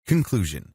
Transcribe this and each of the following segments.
Conclusion.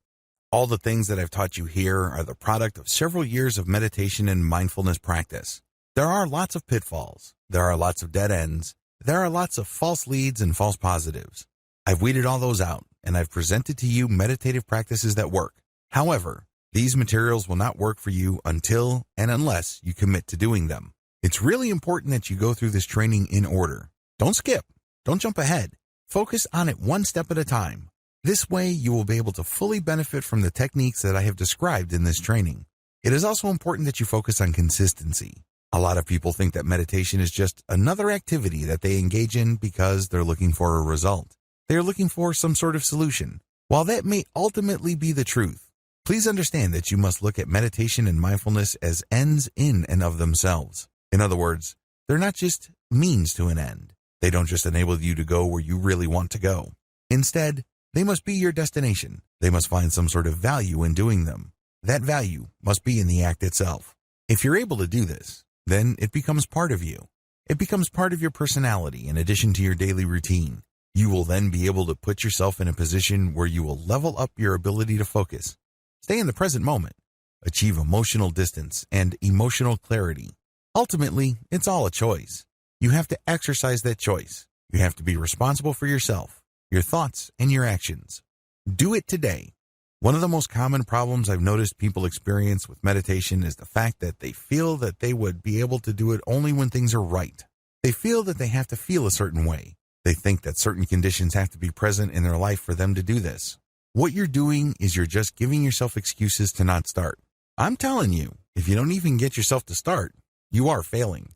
All the things that I've taught you here are the product of several years of meditation and mindfulness practice. There are lots of pitfalls. There are lots of dead ends. There are lots of false leads and false positives. I've weeded all those out, and I've presented to you meditative practices that work. However, these materials will not work for you until and unless you commit to doing them. It's really important that you go through this training in order. Don't skip. Don't jump ahead. Focus on it one step at a time. This way, you will be able to fully benefit from the techniques that I have described in this training. It is also important that you focus on consistency. A lot of people think that meditation is just another activity that they engage in because they're looking for a result. They are looking for some sort of solution. While that may ultimately be the truth, please understand that you must look at meditation and mindfulness as ends in and of themselves. In other words, they're not just means to an end. They don't just enable you to go where you really want to go. Instead, they must be your destination. They must find some sort of value in doing them. That value must be in the act itself. If you're able to do this, then it becomes part of you. It becomes part of your personality in addition to your daily routine. You will then be able to put yourself in a position where you will level up your ability to focus, stay in the present moment, achieve emotional distance and emotional clarity. Ultimately, it's all a choice. You have to exercise that choice. You have to be responsible for yourself, your thoughts, and your actions. Do it today. One of the most common problems I've noticed people experience with meditation is the fact that they feel that they would be able to do it only when things are right. They feel that they have to feel a certain way. They think that certain conditions have to be present in their life for them to do this. What you're doing is you're just giving yourself excuses to not start. I'm telling you, if you don't even get yourself to start, you are failing.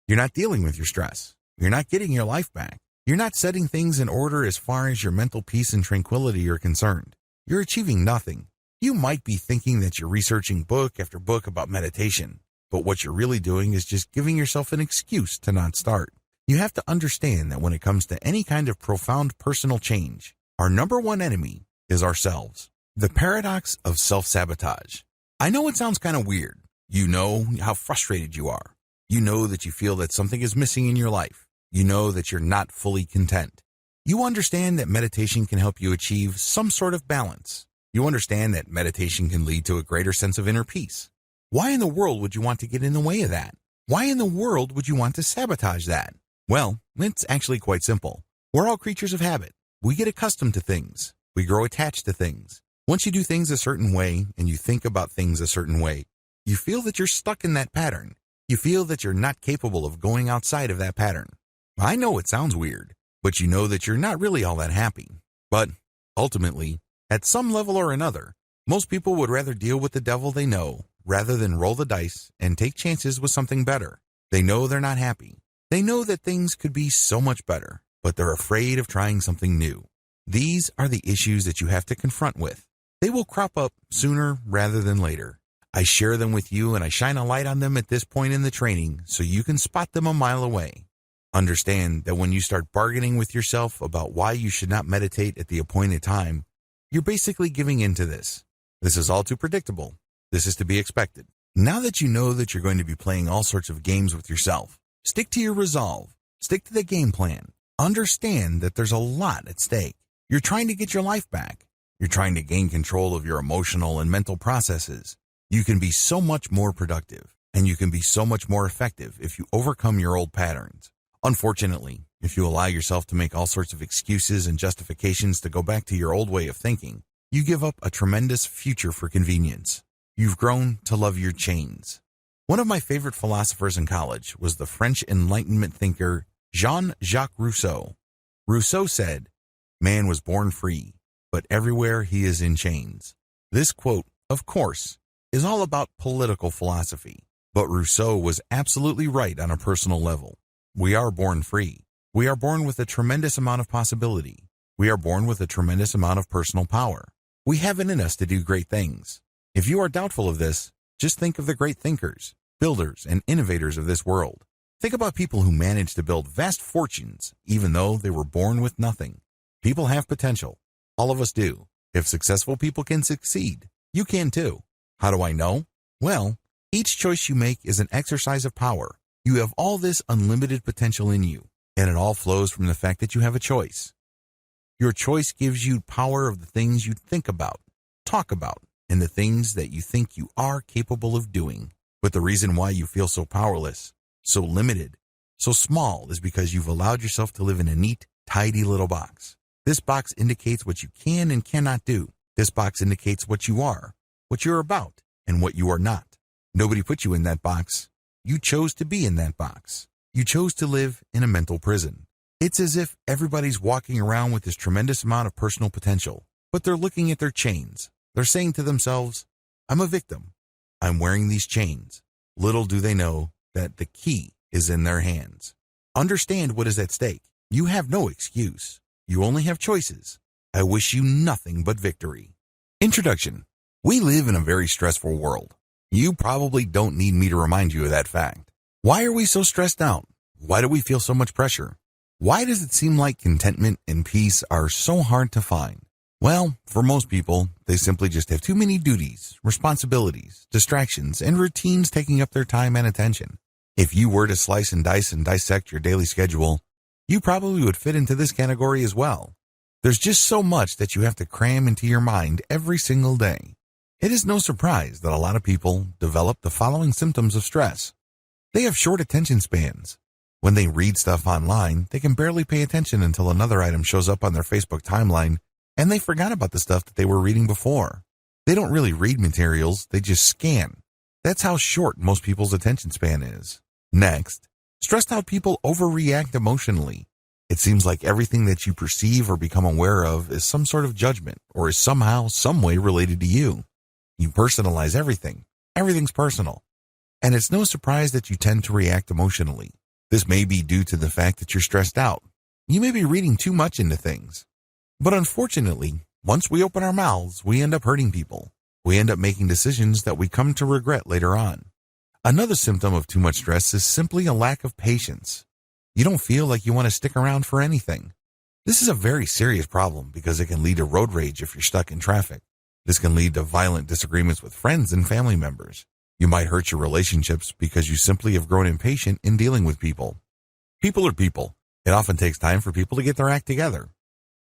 You're not dealing with your stress. You're not getting your life back. You're not setting things in order as far as your mental peace and tranquility are concerned. You're achieving nothing. You might be thinking that you're researching book after book about meditation, but what you're really doing is just giving yourself an excuse to not start. You have to understand that when it comes to any kind of profound personal change, our number one enemy is ourselves. The paradox of self-sabotage. I know it sounds kind of weird. You know how frustrated you are. You know that you feel that something is missing in your life. You know that you're not fully content. You understand that meditation can help you achieve some sort of balance. You understand that meditation can lead to a greater sense of inner peace. Why in the world would you want to get in the way of that? Why in the world would you want to sabotage that? Well, it's actually quite simple. We're all creatures of habit. We get accustomed to things. We grow attached to things. Once you do things a certain way and you think about things a certain way, you feel that you're stuck in that pattern. You feel that you're not capable of going outside of that pattern. I know it sounds weird, but you know that you're not really all that happy. But ultimately, at some level or another, most people would rather deal with the devil they know rather than roll the dice and take chances with something better. They know they're not happy. They know that things could be so much better, but they're afraid of trying something new. These are the issues that you have to confront with. They will crop up sooner rather than later. I share them with you and I shine a light on them at this point in the training so you can spot them a mile away. Understand that when you start bargaining with yourself about why you should not meditate at the appointed time, you're basically giving in to this. This is all too predictable. This is to be expected. Now that you know that you're going to be playing all sorts of games with yourself, stick to your resolve. Stick to the game plan. Understand that there's a lot at stake. You're trying to get your life back. You're trying to gain control of your emotional and mental processes. You can be so much more productive, and you can be so much more effective if you overcome your old patterns. Unfortunately, if you allow yourself to make all sorts of excuses and justifications to go back to your old way of thinking, you give up a tremendous future for convenience. You've grown to love your chains. One of my favorite philosophers in college was the French Enlightenment thinker Jean-Jacques Rousseau. Rousseau said, "Man was born free, but everywhere he is in chains." This quote, of course, is all about political philosophy, but Rousseau was absolutely right on a personal level. We are born free. We are born with a tremendous amount of possibility. We are born with a tremendous amount of personal power. We have it in us to do great things. If you are doubtful of this, just think of the great thinkers, builders, and innovators of this world. Think about people who managed to build vast fortunes, even though they were born with nothing. People have potential. All of us do. If successful people can succeed, you can too. How do I know? Well, each choice you make is an exercise of power. You have all this unlimited potential in you, and it all flows from the fact that you have a choice. Your choice gives you power of the things you think about, talk about, and the things that you think you are capable of doing. But the reason why you feel so powerless, so limited, so small is because you've allowed yourself to live in a neat, tidy little box. This box indicates what you can and cannot do. This box indicates what you are, what you're about, and what you are not. Nobody put you in that box. You chose to be in that box. You chose to live in a mental prison. It's as if everybody's walking around with this tremendous amount of personal potential, but they're looking at their chains. They're saying to themselves, I'm a victim. I'm wearing these chains. Little do they know that the key is in their hands. Understand what is at stake. You have no excuse. You only have choices. I wish you nothing but victory. Introduction. We live in a very stressful world. You probably don't need me to remind you of that fact. Why are we so stressed out? Why do we feel so much pressure? Why does it seem like contentment and peace are so hard to find? Well, for most people, they simply just have too many duties, responsibilities, distractions, and routines taking up their time and attention. If you were to slice and dice and dissect your daily schedule, you probably would fit into this category as well. There's just so much that you have to cram into your mind every single day. It is no surprise that a lot of people develop the following symptoms of stress. They have short attention spans. When they read stuff online, they can barely pay attention until another item shows up on their Facebook timeline, and they forgot about the stuff that they were reading before. They don't really read materials, they just scan. That's how short most people's attention span is. Next, stressed out people overreact emotionally. It seems like everything that you perceive or become aware of is some sort of judgment or is somehow, some way related to you. You personalize everything. Everything's personal. And it's no surprise that you tend to react emotionally. This may be due to the fact that you're stressed out. You may be reading too much into things. But unfortunately, once we open our mouths, we end up hurting people. We end up making decisions that we come to regret later on. Another symptom of too much stress is simply a lack of patience. You don't feel like you want to stick around for anything. This is a very serious problem because it can lead to road rage if you're stuck in traffic. This can lead to violent disagreements with friends and family members. You might hurt your relationships because you simply have grown impatient in dealing with people. People are people. It often takes time for people to get their act together.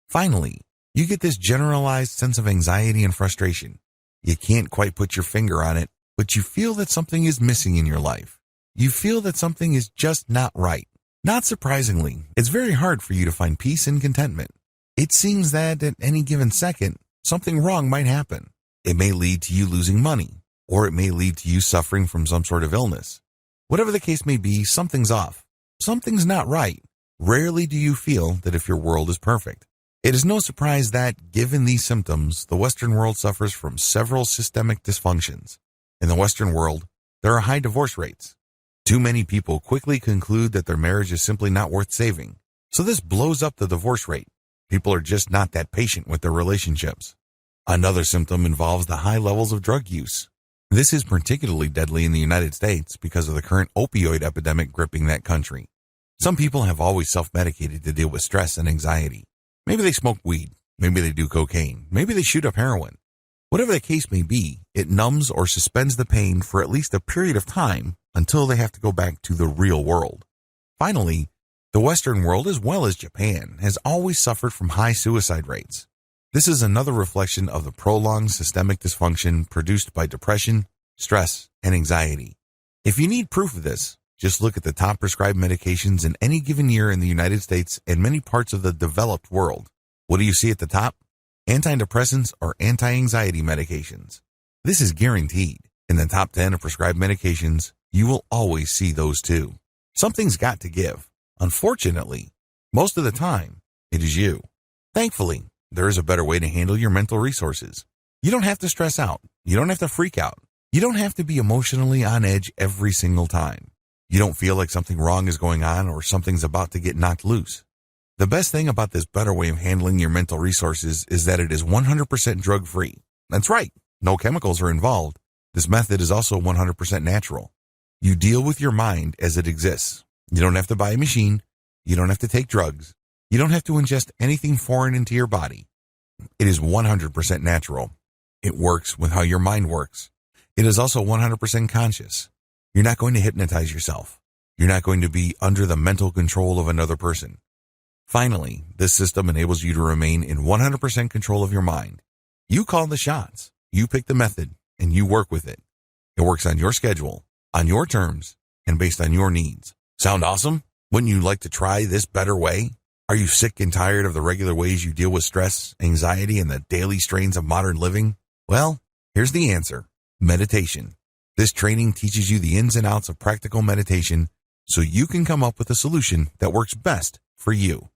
Finally, you get this generalized sense of anxiety and frustration. You can't quite put your finger on it, but you feel that something is missing in your life. You feel that something is just not right. Not surprisingly, it's very hard for you to find peace and contentment. It seems that at any given second, something wrong might happen. It may lead to you losing money, or it may lead to you suffering from some sort of illness. Whatever the case may be, something's off. Something's not right. Rarely do you feel that if your world is perfect. It is no surprise that, given these symptoms, the Western world suffers from several systemic dysfunctions. In the Western world, there are high divorce rates. Too many people quickly conclude that their marriage is simply not worth saving. So this blows up the divorce rate. People are just not that patient with their relationships. Another symptom involves the high levels of drug use. This is particularly deadly in the United States because of the current opioid epidemic gripping that country. Some people have always self-medicated to deal with stress and anxiety. Maybe they smoke weed. Maybe they do cocaine. Maybe they shoot up heroin. Whatever the case may be, it numbs or suspends the pain for at least a period of time until they have to go back to the real world. Finally, the Western world, as well as Japan, has always suffered from high suicide rates. This is another reflection of the prolonged systemic dysfunction produced by depression, stress, and anxiety. If you need proof of this, just look at the top prescribed medications in any given year in the United States and many parts of the developed world. What do you see at the top? Antidepressants or anti-anxiety medications. This is guaranteed. In the top 10 of prescribed medications, you will always see those too. Something's got to give. Unfortunately, most of the time, it is you. Thankfully, there is a better way to handle your mental resources. You don't have to stress out. You don't have to freak out. You don't have to be emotionally on edge every single time. You don't feel like something wrong is going on or something's about to get knocked loose. The best thing about this better way of handling your mental resources is that it is 100% drug-free. That's right, no chemicals are involved. This method is also 100% natural. You deal with your mind as it exists. You don't have to buy a machine. You don't have to take drugs. You don't have to ingest anything foreign into your body. It is 100% natural. It works with how your mind works. It is also 100% conscious. You're not going to hypnotize yourself. You're not going to be under the mental control of another person. Finally, this system enables you to remain in 100% control of your mind. You call the shots, you pick the method, and you work with it. It works on your schedule, on your terms, and based on your needs. Sound awesome? Wouldn't you like to try this better way? Are you sick and tired of the regular ways you deal with stress, anxiety, and the daily strains of modern living? Well, here's the answer. Meditation. This training teaches you the ins and outs of practical meditation so you can come up with a solution that works best for you.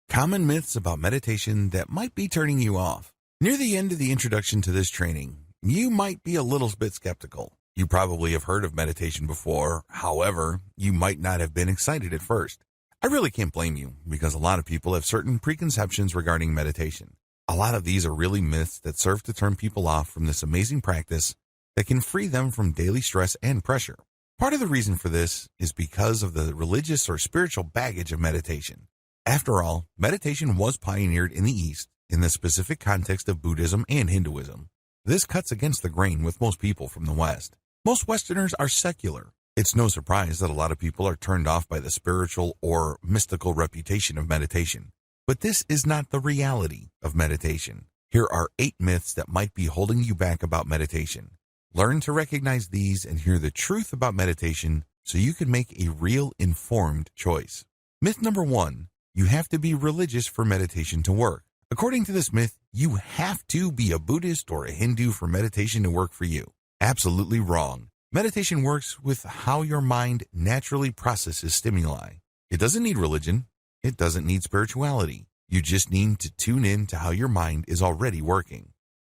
Common myths about meditation that might be turning you off. Near the end of the introduction to this training, you might be a little bit skeptical. You probably have heard of meditation before. However, you might not have been excited at first. I really can't blame you because a lot of people have certain preconceptions regarding meditation. A lot of these are really myths that serve to turn people off from this amazing practice that can free them from daily stress and pressure. Part of the reason for this is because of the religious or spiritual baggage of meditation. After all, meditation was pioneered in the East in the specific context of Buddhism and Hinduism. This cuts against the grain with most people from the West. Most Westerners are secular. It's no surprise that a lot of people are turned off by the spiritual or mystical reputation of meditation. But this is not the reality of meditation. Here are 8 myths that might be holding you back about meditation. Learn to recognize these and hear the truth about meditation so you can make a real informed choice. Myth number 1, you have to be religious for meditation to work. According to this myth, you have to be a Buddhist or a Hindu for meditation to work for you. Absolutely wrong. Meditation works with how your mind naturally processes stimuli. It doesn't need religion. It doesn't need spirituality. You just need to tune in to how your mind is already working.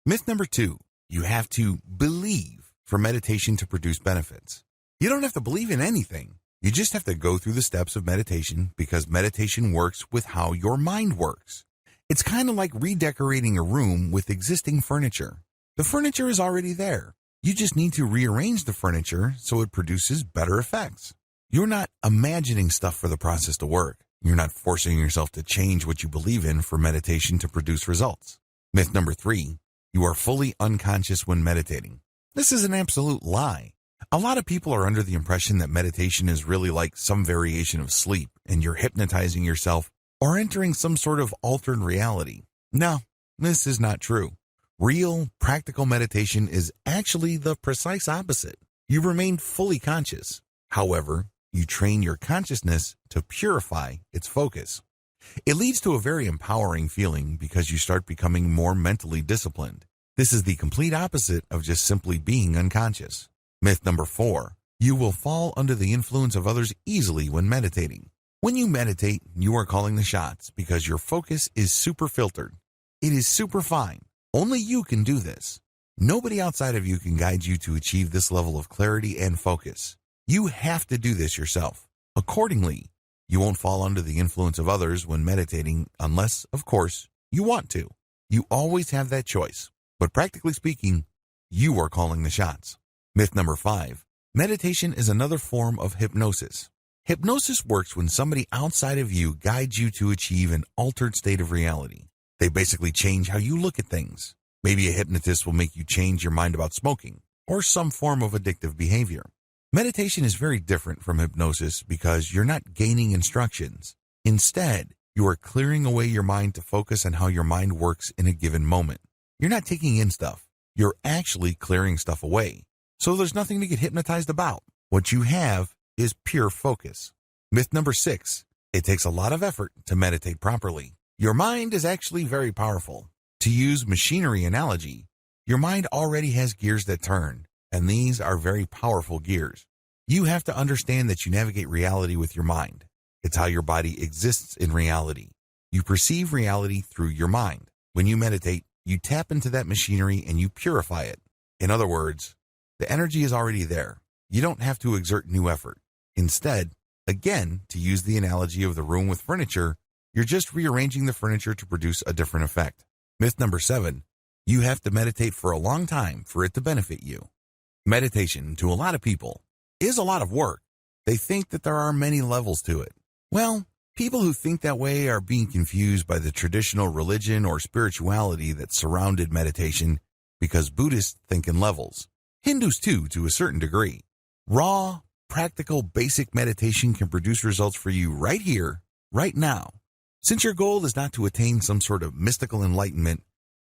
Myth number 2, you have to believe for meditation to produce benefits. You don't have to believe in anything. You just have to go through the steps of meditation because meditation works with how your mind works. It's kind of like redecorating a room with existing furniture. The furniture is already there. You just need to rearrange the furniture so it produces better effects. You're not imagining stuff for the process to work. You're not forcing yourself to change what you believe in for meditation to produce results. Myth number 3, you are fully unconscious when meditating. This is an absolute lie. A lot of people are under the impression that meditation is really like some variation of sleep and you're hypnotizing yourself or entering some sort of altered reality. No, this is not true. Real, practical meditation is actually the precise opposite. You remain fully conscious. However, you train your consciousness to purify its focus. It leads to a very empowering feeling because you start becoming more mentally disciplined. This is the complete opposite of just simply being unconscious. Myth number 4, you will fall under the influence of others easily when meditating. When you meditate, you are calling the shots because your focus is super filtered. It is super fine. Only you can do this. Nobody outside of you can guide you to achieve this level of clarity and focus. You have to do this yourself. Accordingly, you won't fall under the influence of others when meditating unless, of course, you want to. You always have that choice. But practically speaking, you are calling the shots. Myth number 5, meditation is another form of hypnosis. Hypnosis works when somebody outside of you guides you to achieve an altered state of reality. They basically change how you look at things. Maybe a hypnotist will make you change your mind about smoking or some form of addictive behavior. Meditation is very different from hypnosis because you're not gaining instructions. Instead, you are clearing away your mind to focus on how your mind works in a given moment. You're not taking in stuff. You're actually clearing stuff away. So there's nothing to get hypnotized about. What you have is pure focus. Myth number 6, it takes a lot of effort to meditate properly. Your mind is actually very powerful. To use machinery analogy, your mind already has gears that turn, and these are very powerful gears. You have to understand that you navigate reality with your mind. It's how your body exists in reality. You perceive reality through your mind. When you meditate, you tap into that machinery and you purify it. In other words, the energy is already there. You don't have to exert new effort. Instead, again, to use the analogy of the room with furniture, you're just rearranging the furniture to produce a different effect. Myth number 7, you have to meditate for a long time for it to benefit you. Meditation, to a lot of people, is a lot of work. They think that there are many levels to it. Well, people who think that way are being confused by the traditional religion or spirituality that surrounded meditation because Buddhists think in levels. Hindus too, to a certain degree. Raw, practical, basic meditation can produce results for you right here, right now. Since your goal is not to attain some sort of mystical enlightenment,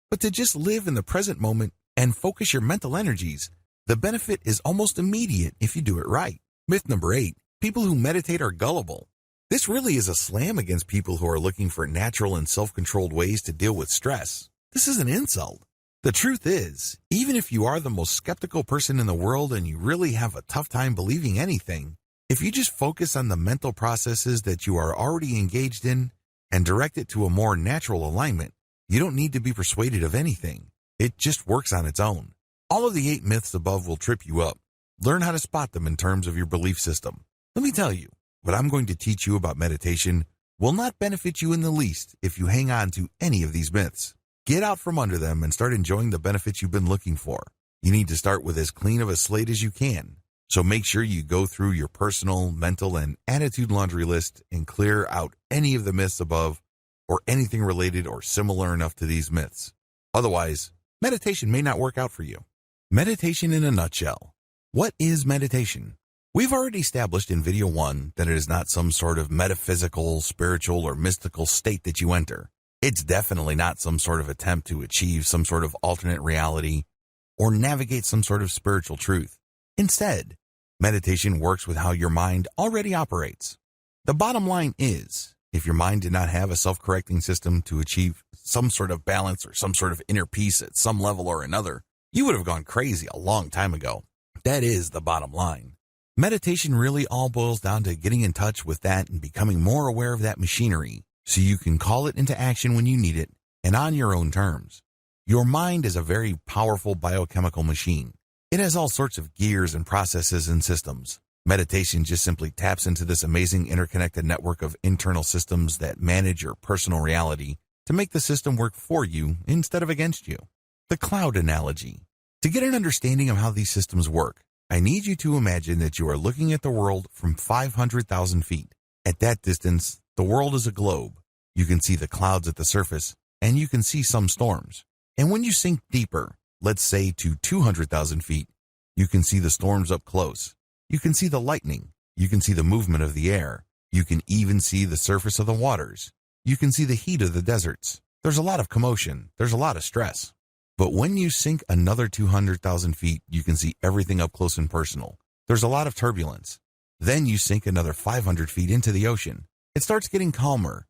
but to just live in the present moment and focus your mental energies, the benefit is almost immediate if you do it right. Myth number 8, people who meditate are gullible. This really is a slam against people who are looking for natural and self-controlled ways to deal with stress. This is an insult. The truth is, even if you are the most skeptical person in the world and you really have a tough time believing anything, if you just focus on the mental processes that you are already engaged in and direct it to a more natural alignment, you don't need to be persuaded of anything. It just works on its own. All of the 8 myths above will trip you up. Learn how to spot them in terms of your belief system. Let me tell you, what I'm going to teach you about meditation will not benefit you in the least if you hang on to any of these myths. Get out from under them and start enjoying the benefits you've been looking for. You need to start with as clean of a slate as you can. So make sure you go through your personal, mental, and attitude laundry list and clear out any of the myths above or anything related or similar enough to these myths. Otherwise, meditation may not work out for you. Meditation in a nutshell. What is meditation? We've already established in video 1 that it is not some sort of metaphysical, spiritual, or mystical state that you enter. It's definitely not some sort of attempt to achieve some sort of alternate reality or navigate some sort of spiritual truth. Instead, meditation works with how your mind already operates. The bottom line is, if your mind did not have a self-correcting system to achieve some sort of balance or some sort of inner peace at some level or another, you would have gone crazy a long time ago. That is the bottom line. Meditation really all boils down to getting in touch with that and becoming more aware of that machinery so you can call it into action when you need it and on your own terms. Your mind is a very powerful biochemical machine. It has all sorts of gears and processes and systems. Meditation just simply taps into this amazing interconnected network of internal systems that manage your personal reality to make the system work for you instead of against you. The cloud analogy. To get an understanding of how these systems work, I need you to imagine that you are looking at the world from 500,000 feet. At that distance, the world is a globe. You can see the clouds at the surface, and you can see some storms. And when you sink deeper, let's say to 200,000 feet, you can see the storms up close. You can see the lightning. You can see the movement of the air. You can even see the surface of the waters. You can see the heat of the deserts. There's a lot of commotion. There's a lot of stress. But when you sink another 200,000 feet, you can see everything up close and personal. There's a lot of turbulence. Then you sink another 500 feet into the ocean. It starts getting calmer.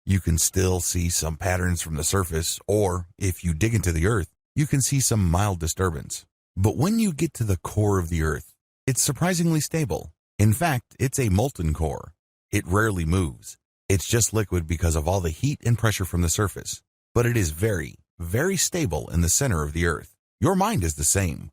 You can still see some patterns from the surface, or if you dig into the earth, you can see some mild disturbance. But when you get to the core of the earth, it's surprisingly stable. In fact, it's a molten core. It rarely moves. It's just liquid because of all the heat and pressure from the surface. But it is very, very stable in the center of the earth. Your mind is the same.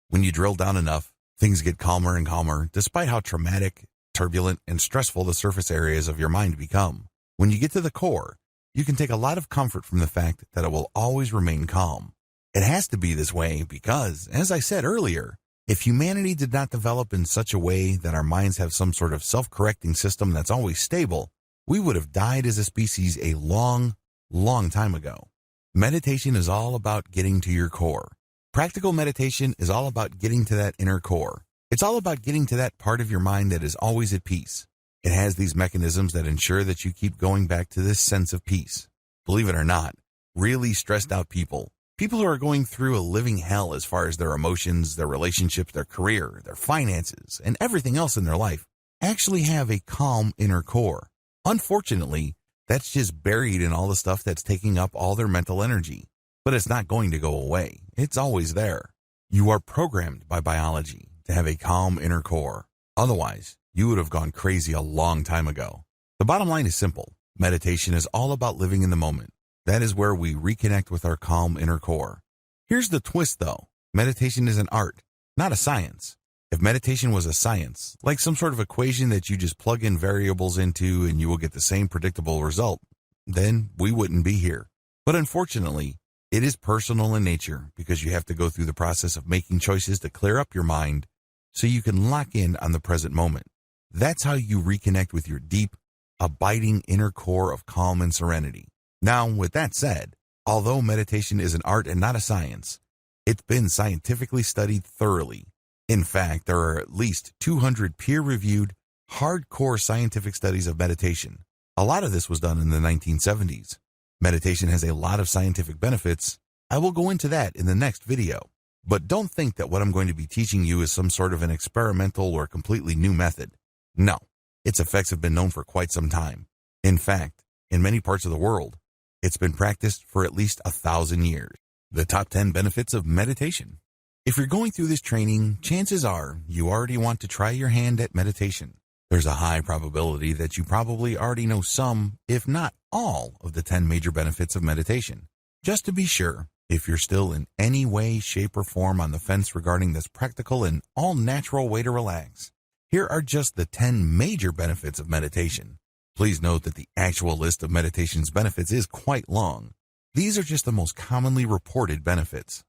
When you drill down enough, things get calmer and calmer, despite how traumatic, turbulent, and stressful the surface areas of your mind become. When you get to the core, you can take a lot of comfort from the fact that it will always remain calm. It has to be this way because, as I said earlier, if humanity did not develop in such a way that our minds have some sort of self-correcting system that's always stable, we would have died as a species a long, long time ago. Meditation is all about getting to your core. Practical meditation is all about getting to that inner core. It's all about getting to that part of your mind that is always at peace. It has these mechanisms that ensure that you keep going back to this sense of peace. Believe it or not, really stressed out people who are going through a living hell as far as their emotions, their relationships, their career, their finances, and everything else in their life, actually have a calm inner core. Unfortunately, that's just buried in all the stuff that's taking up all their mental energy. But it's not going to go away. It's always there. You are programmed by biology to have a calm inner core. Otherwise, you would have gone crazy a long time ago. The bottom line is simple. Meditation is all about living in the moment. That is where we reconnect with our calm inner core. Here's the twist, though. Meditation is an art, not a science. If meditation was a science, like some sort of equation that you just plug in variables into and you will get the same predictable result, then we wouldn't be here. But unfortunately, it is personal in nature because you have to go through the process of making choices to clear up your mind so you can lock in on the present moment. That's how you reconnect with your deep, abiding inner core of calm and serenity. Now, with that said, although meditation is an art and not a science, it's been scientifically studied thoroughly. In fact, there are at least 200 peer-reviewed, hardcore scientific studies of meditation. A lot of this was done in the 1970s. Meditation has a lot of scientific benefits. I will go into that in the next video. But don't think that what I'm going to be teaching you is some sort of an experimental or completely new method. No, its effects have been known for quite some time. In fact, in many parts of the world, it's been practiced for at least 1,000 years. The top 10 benefits of meditation. If you're going through this training, chances are you already want to try your hand at meditation. There's a high probability that you probably already know some, if not all, of the 10 major benefits of meditation. Just to be sure, if you're still in any way, shape, or form on the fence regarding this practical and all-natural way to relax, here are just the 10 major benefits of meditation. Please note that the actual list of meditation's benefits is quite long. These are just the most commonly reported benefits.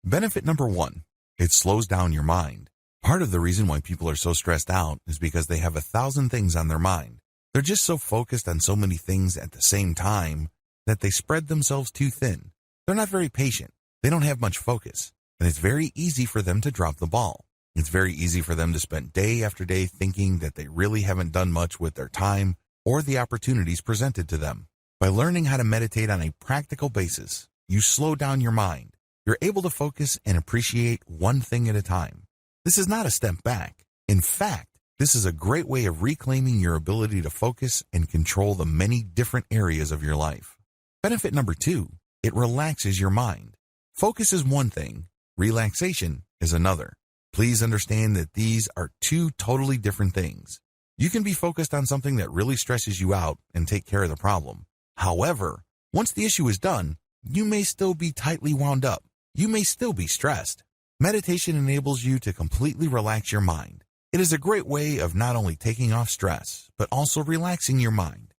Benefit number 1, it slows down your mind. Part of the reason why people are so stressed out is because they have 1,000 things on their mind. They're just so focused on so many things at the same time that they spread themselves too thin. They're not very patient. They don't have much focus, and it's very easy for them to drop the ball. It's very easy for them to spend day after day thinking that they really haven't done much with their time or the opportunities presented to them. By learning how to meditate on a practical basis, you slow down your mind. You're able to focus and appreciate one thing at a time. This is not a step back. In fact, this is a great way of reclaiming your ability to focus and control the many different areas of your life. Benefit number 2, it relaxes your mind. Focus is one thing, relaxation is another. Please understand that these are two totally different things. You can be focused on something that really stresses you out and take care of the problem. However, once the issue is done, you may still be tightly wound up. You may still be stressed. Meditation enables you to completely relax your mind. It is a great way of not only taking off stress, but also relaxing your mind.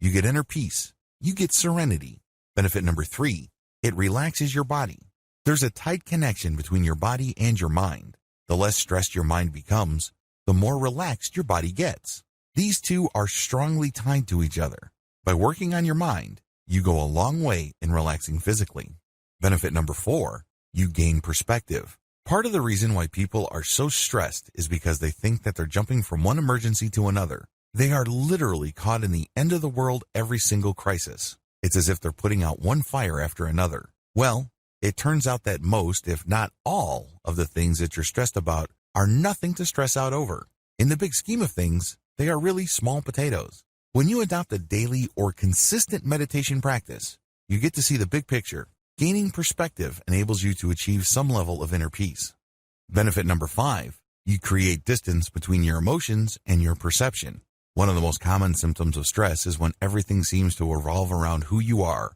You get inner peace. You get serenity. Benefit number 3, it relaxes your body. There's a tight connection between your body and your mind. The less stressed your mind becomes, the more relaxed your body gets. These two are strongly tied to each other. By working on your mind, you go a long way in relaxing physically. Benefit number 4, you gain perspective. Part of the reason why people are so stressed is because they think that they're jumping from one emergency to another. They are literally caught in the end of the world every single crisis. It's as if they're putting out one fire after another. Well, it turns out that most, if not all, of the things that you're stressed about are nothing to stress out over. In the big scheme of things, they are really small potatoes. When you adopt a daily or consistent meditation practice, you get to see the big picture. Gaining perspective enables you to achieve some level of inner peace. Benefit number 5, you create distance between your emotions and your perception. One of the most common symptoms of stress is when everything seems to revolve around who you are,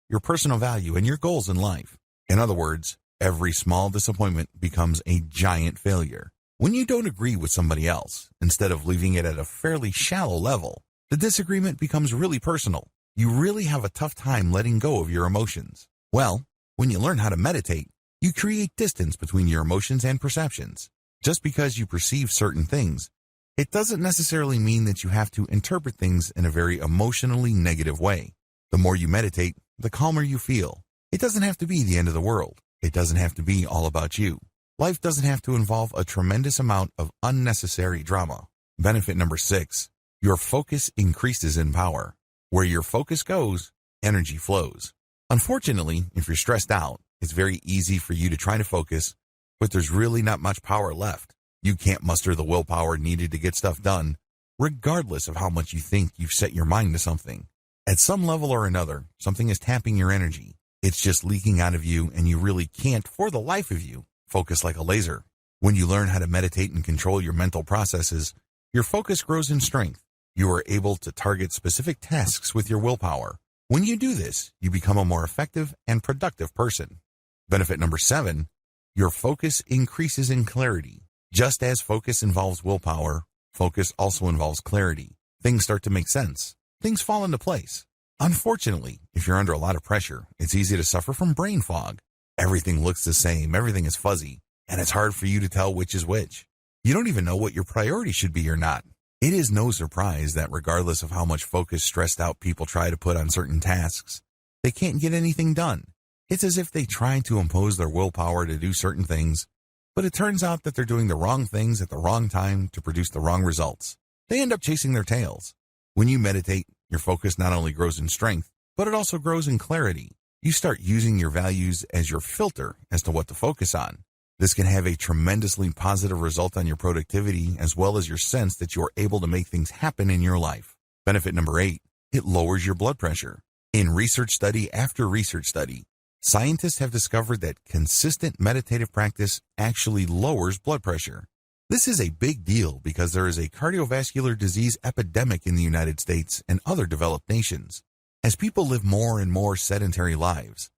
your personal value, and your goals in life. In other words, every small disappointment becomes a giant failure. When you don't agree with somebody else, instead of leaving it at a fairly shallow level, the disagreement becomes really personal. You really have a tough time letting go of your emotions. Well, when you learn how to meditate, you create distance between your emotions and perceptions. Just because you perceive certain things, it doesn't necessarily mean that you have to interpret things in a very emotionally negative way. The more you meditate, the calmer you feel. It doesn't have to be the end of the world. It doesn't have to be all about you. Life doesn't have to involve a tremendous amount of unnecessary drama. Benefit number 6, your focus increases in power. Where your focus goes, energy flows. Unfortunately, if you're stressed out, it's very easy for you to try to focus, but there's really not much power left. You can't muster the willpower needed to get stuff done, regardless of how much you think you've set your mind to something. At some level or another, something is tapping your energy. It's just leaking out of you, and you really can't, for the life of you, focus like a laser. When you learn how to meditate and control your mental processes, your focus grows in strength. You are able to target specific tasks with your willpower. When you do this, you become a more effective and productive person. Benefit number 7, your focus increases in clarity. Just as focus involves willpower, focus also involves clarity. Things start to make sense. Things fall into place. Unfortunately, if you're under a lot of pressure, it's easy to suffer from brain fog. Everything looks the same, everything is fuzzy, and it's hard for you to tell which is which. You don't even know what your priority should be or not. It is no surprise that regardless of how much focus stressed out people try to put on certain tasks, they can't get anything done. It's as if they try to impose their willpower to do certain things, but it turns out that they're doing the wrong things at the wrong time to produce the wrong results. They end up chasing their tails. When you meditate, Your focus not only grows in strength, but it also grows in clarity. You start using your values as your filter as to what to focus on. This can have a tremendously positive result on your productivity as well as your sense that you are able to make things happen in your life. Benefit number 8, it lowers your blood pressure. In research study after research study, scientists have discovered that consistent meditative practice actually lowers blood pressure. This is a big deal because there is a cardiovascular disease epidemic in the United States and other developed nations. As people live more and more sedentary lives,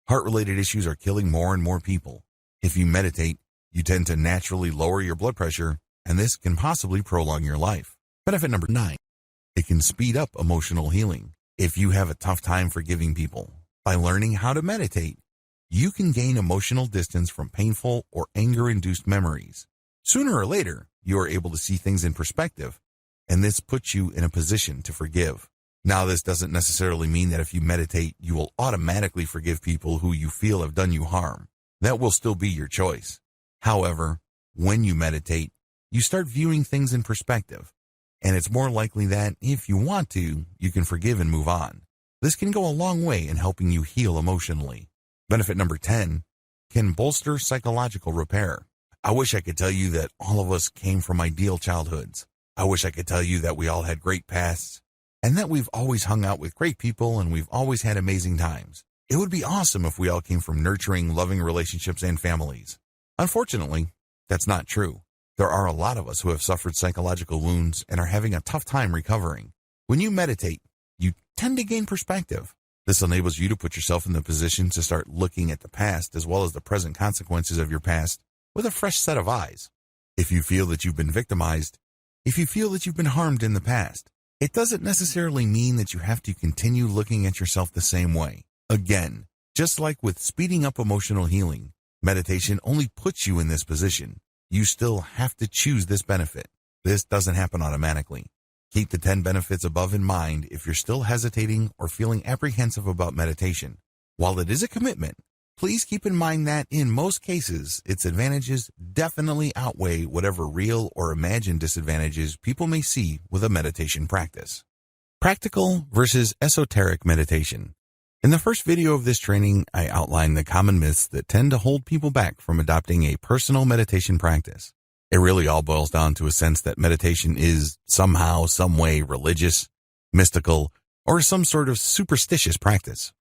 heart-related issues are killing more and more people. If you meditate, you tend to naturally lower your blood pressure, and this can possibly prolong your life. Benefit number 9, it can speed up emotional healing. If you have a tough time forgiving people, by learning how to meditate, you can gain emotional distance from painful or anger-induced memories. Sooner or later, you are able to see things in perspective, and this puts you in a position to forgive. Now, this doesn't necessarily mean that if you meditate, you will automatically forgive people who you feel have done you harm. That will still be your choice. However, when you meditate, you start viewing things in perspective, and it's more likely that, if you want to, you can forgive and move on. This can go a long way in helping you heal emotionally. Benefit number 10, can bolster psychological repair. I wish I could tell you that all of us came from ideal childhoods. I wish I could tell you that we all had great pasts, and that we've always hung out with great people and we've always had amazing times. It would be awesome if we all came from nurturing, loving relationships and families. Unfortunately, that's not true. There are a lot of us who have suffered psychological wounds and are having a tough time recovering. When you meditate, you tend to gain perspective. This enables you to put yourself in the position to start looking at the past as well as the present consequences of your past with a fresh set of eyes. If you feel that you've been victimized, if you feel that you've been harmed in the past, it doesn't necessarily mean that you have to continue looking at yourself the same way. Again, just like with speeding up emotional healing, meditation only puts you in this position. You still have to choose this benefit. This doesn't happen automatically. Keep the 10 benefits above in mind if you're still hesitating or feeling apprehensive about meditation. While it is a commitment, please keep in mind that in most cases, its advantages definitely outweigh whatever real or imagined disadvantages people may see with a meditation practice. Practical versus esoteric meditation. In the first video of this training, I outlined the common myths that tend to hold people back from adopting a personal meditation practice. It really all boils down to a sense that meditation is somehow, some way religious, mystical, or some sort of superstitious practice.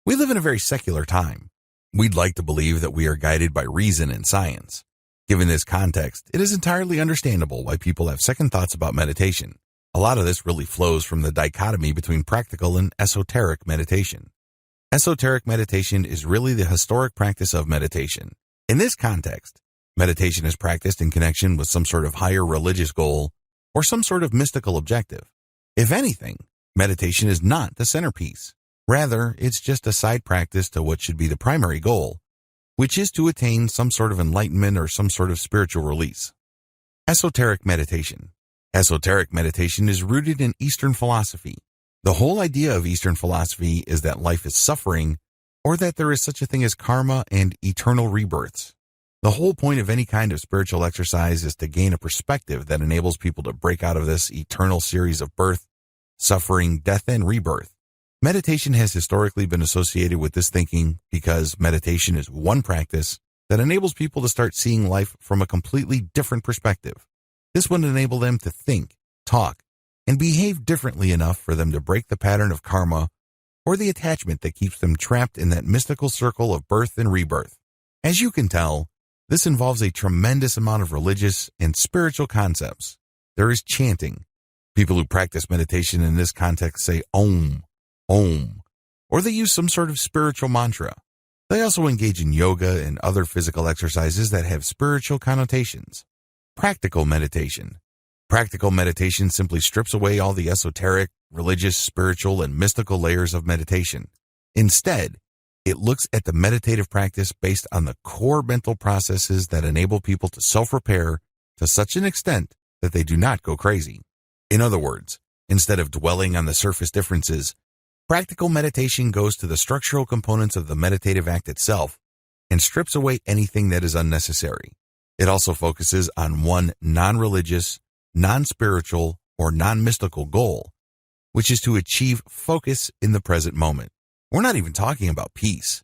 We live in a very secular time. We'd like to believe that we are guided by reason and science. Given this context, it is entirely understandable why people have second thoughts about meditation. A lot of this really flows from the dichotomy between practical and esoteric meditation. Esoteric meditation is really the historic practice of meditation. In this context, meditation is practiced in connection with some sort of higher religious goal or some sort of mystical objective. If anything, meditation is not the centerpiece. Rather, it's just a side practice to what should be the primary goal, which is to attain some sort of enlightenment or some sort of spiritual release. Esoteric meditation. Esoteric meditation is rooted in Eastern philosophy. The whole idea of Eastern philosophy is that life is suffering, or that there is such a thing as karma and eternal rebirths. The whole point of any kind of spiritual exercise is to gain a perspective that enables people to break out of this eternal series of birth, suffering, death, and rebirth. Meditation has historically been associated with this thinking because meditation is one practice that enables people to start seeing life from a completely different perspective. This would enable them to think, talk, and behave differently enough for them to break the pattern of karma or the attachment that keeps them trapped in that mystical circle of birth and rebirth. As you can tell, this involves a tremendous amount of religious and spiritual concepts. There is chanting. People who practice meditation in this context say Om, Om, or they use some sort of spiritual mantra. They also engage in yoga and other physical exercises that have spiritual connotations. Practical meditation. Practical meditation simply strips away all the esoteric, religious, spiritual, and mystical layers of meditation. Instead, it looks at the meditative practice based on the core mental processes that enable people to self-repair to such an extent that they do not go crazy. In other words, instead of dwelling on the surface differences, practical meditation goes to the structural components of the meditative act itself and strips away anything that is unnecessary. It also focuses on one non-religious, non-spiritual, or non-mystical goal, which is to achieve focus in the present moment. We're not even talking about peace.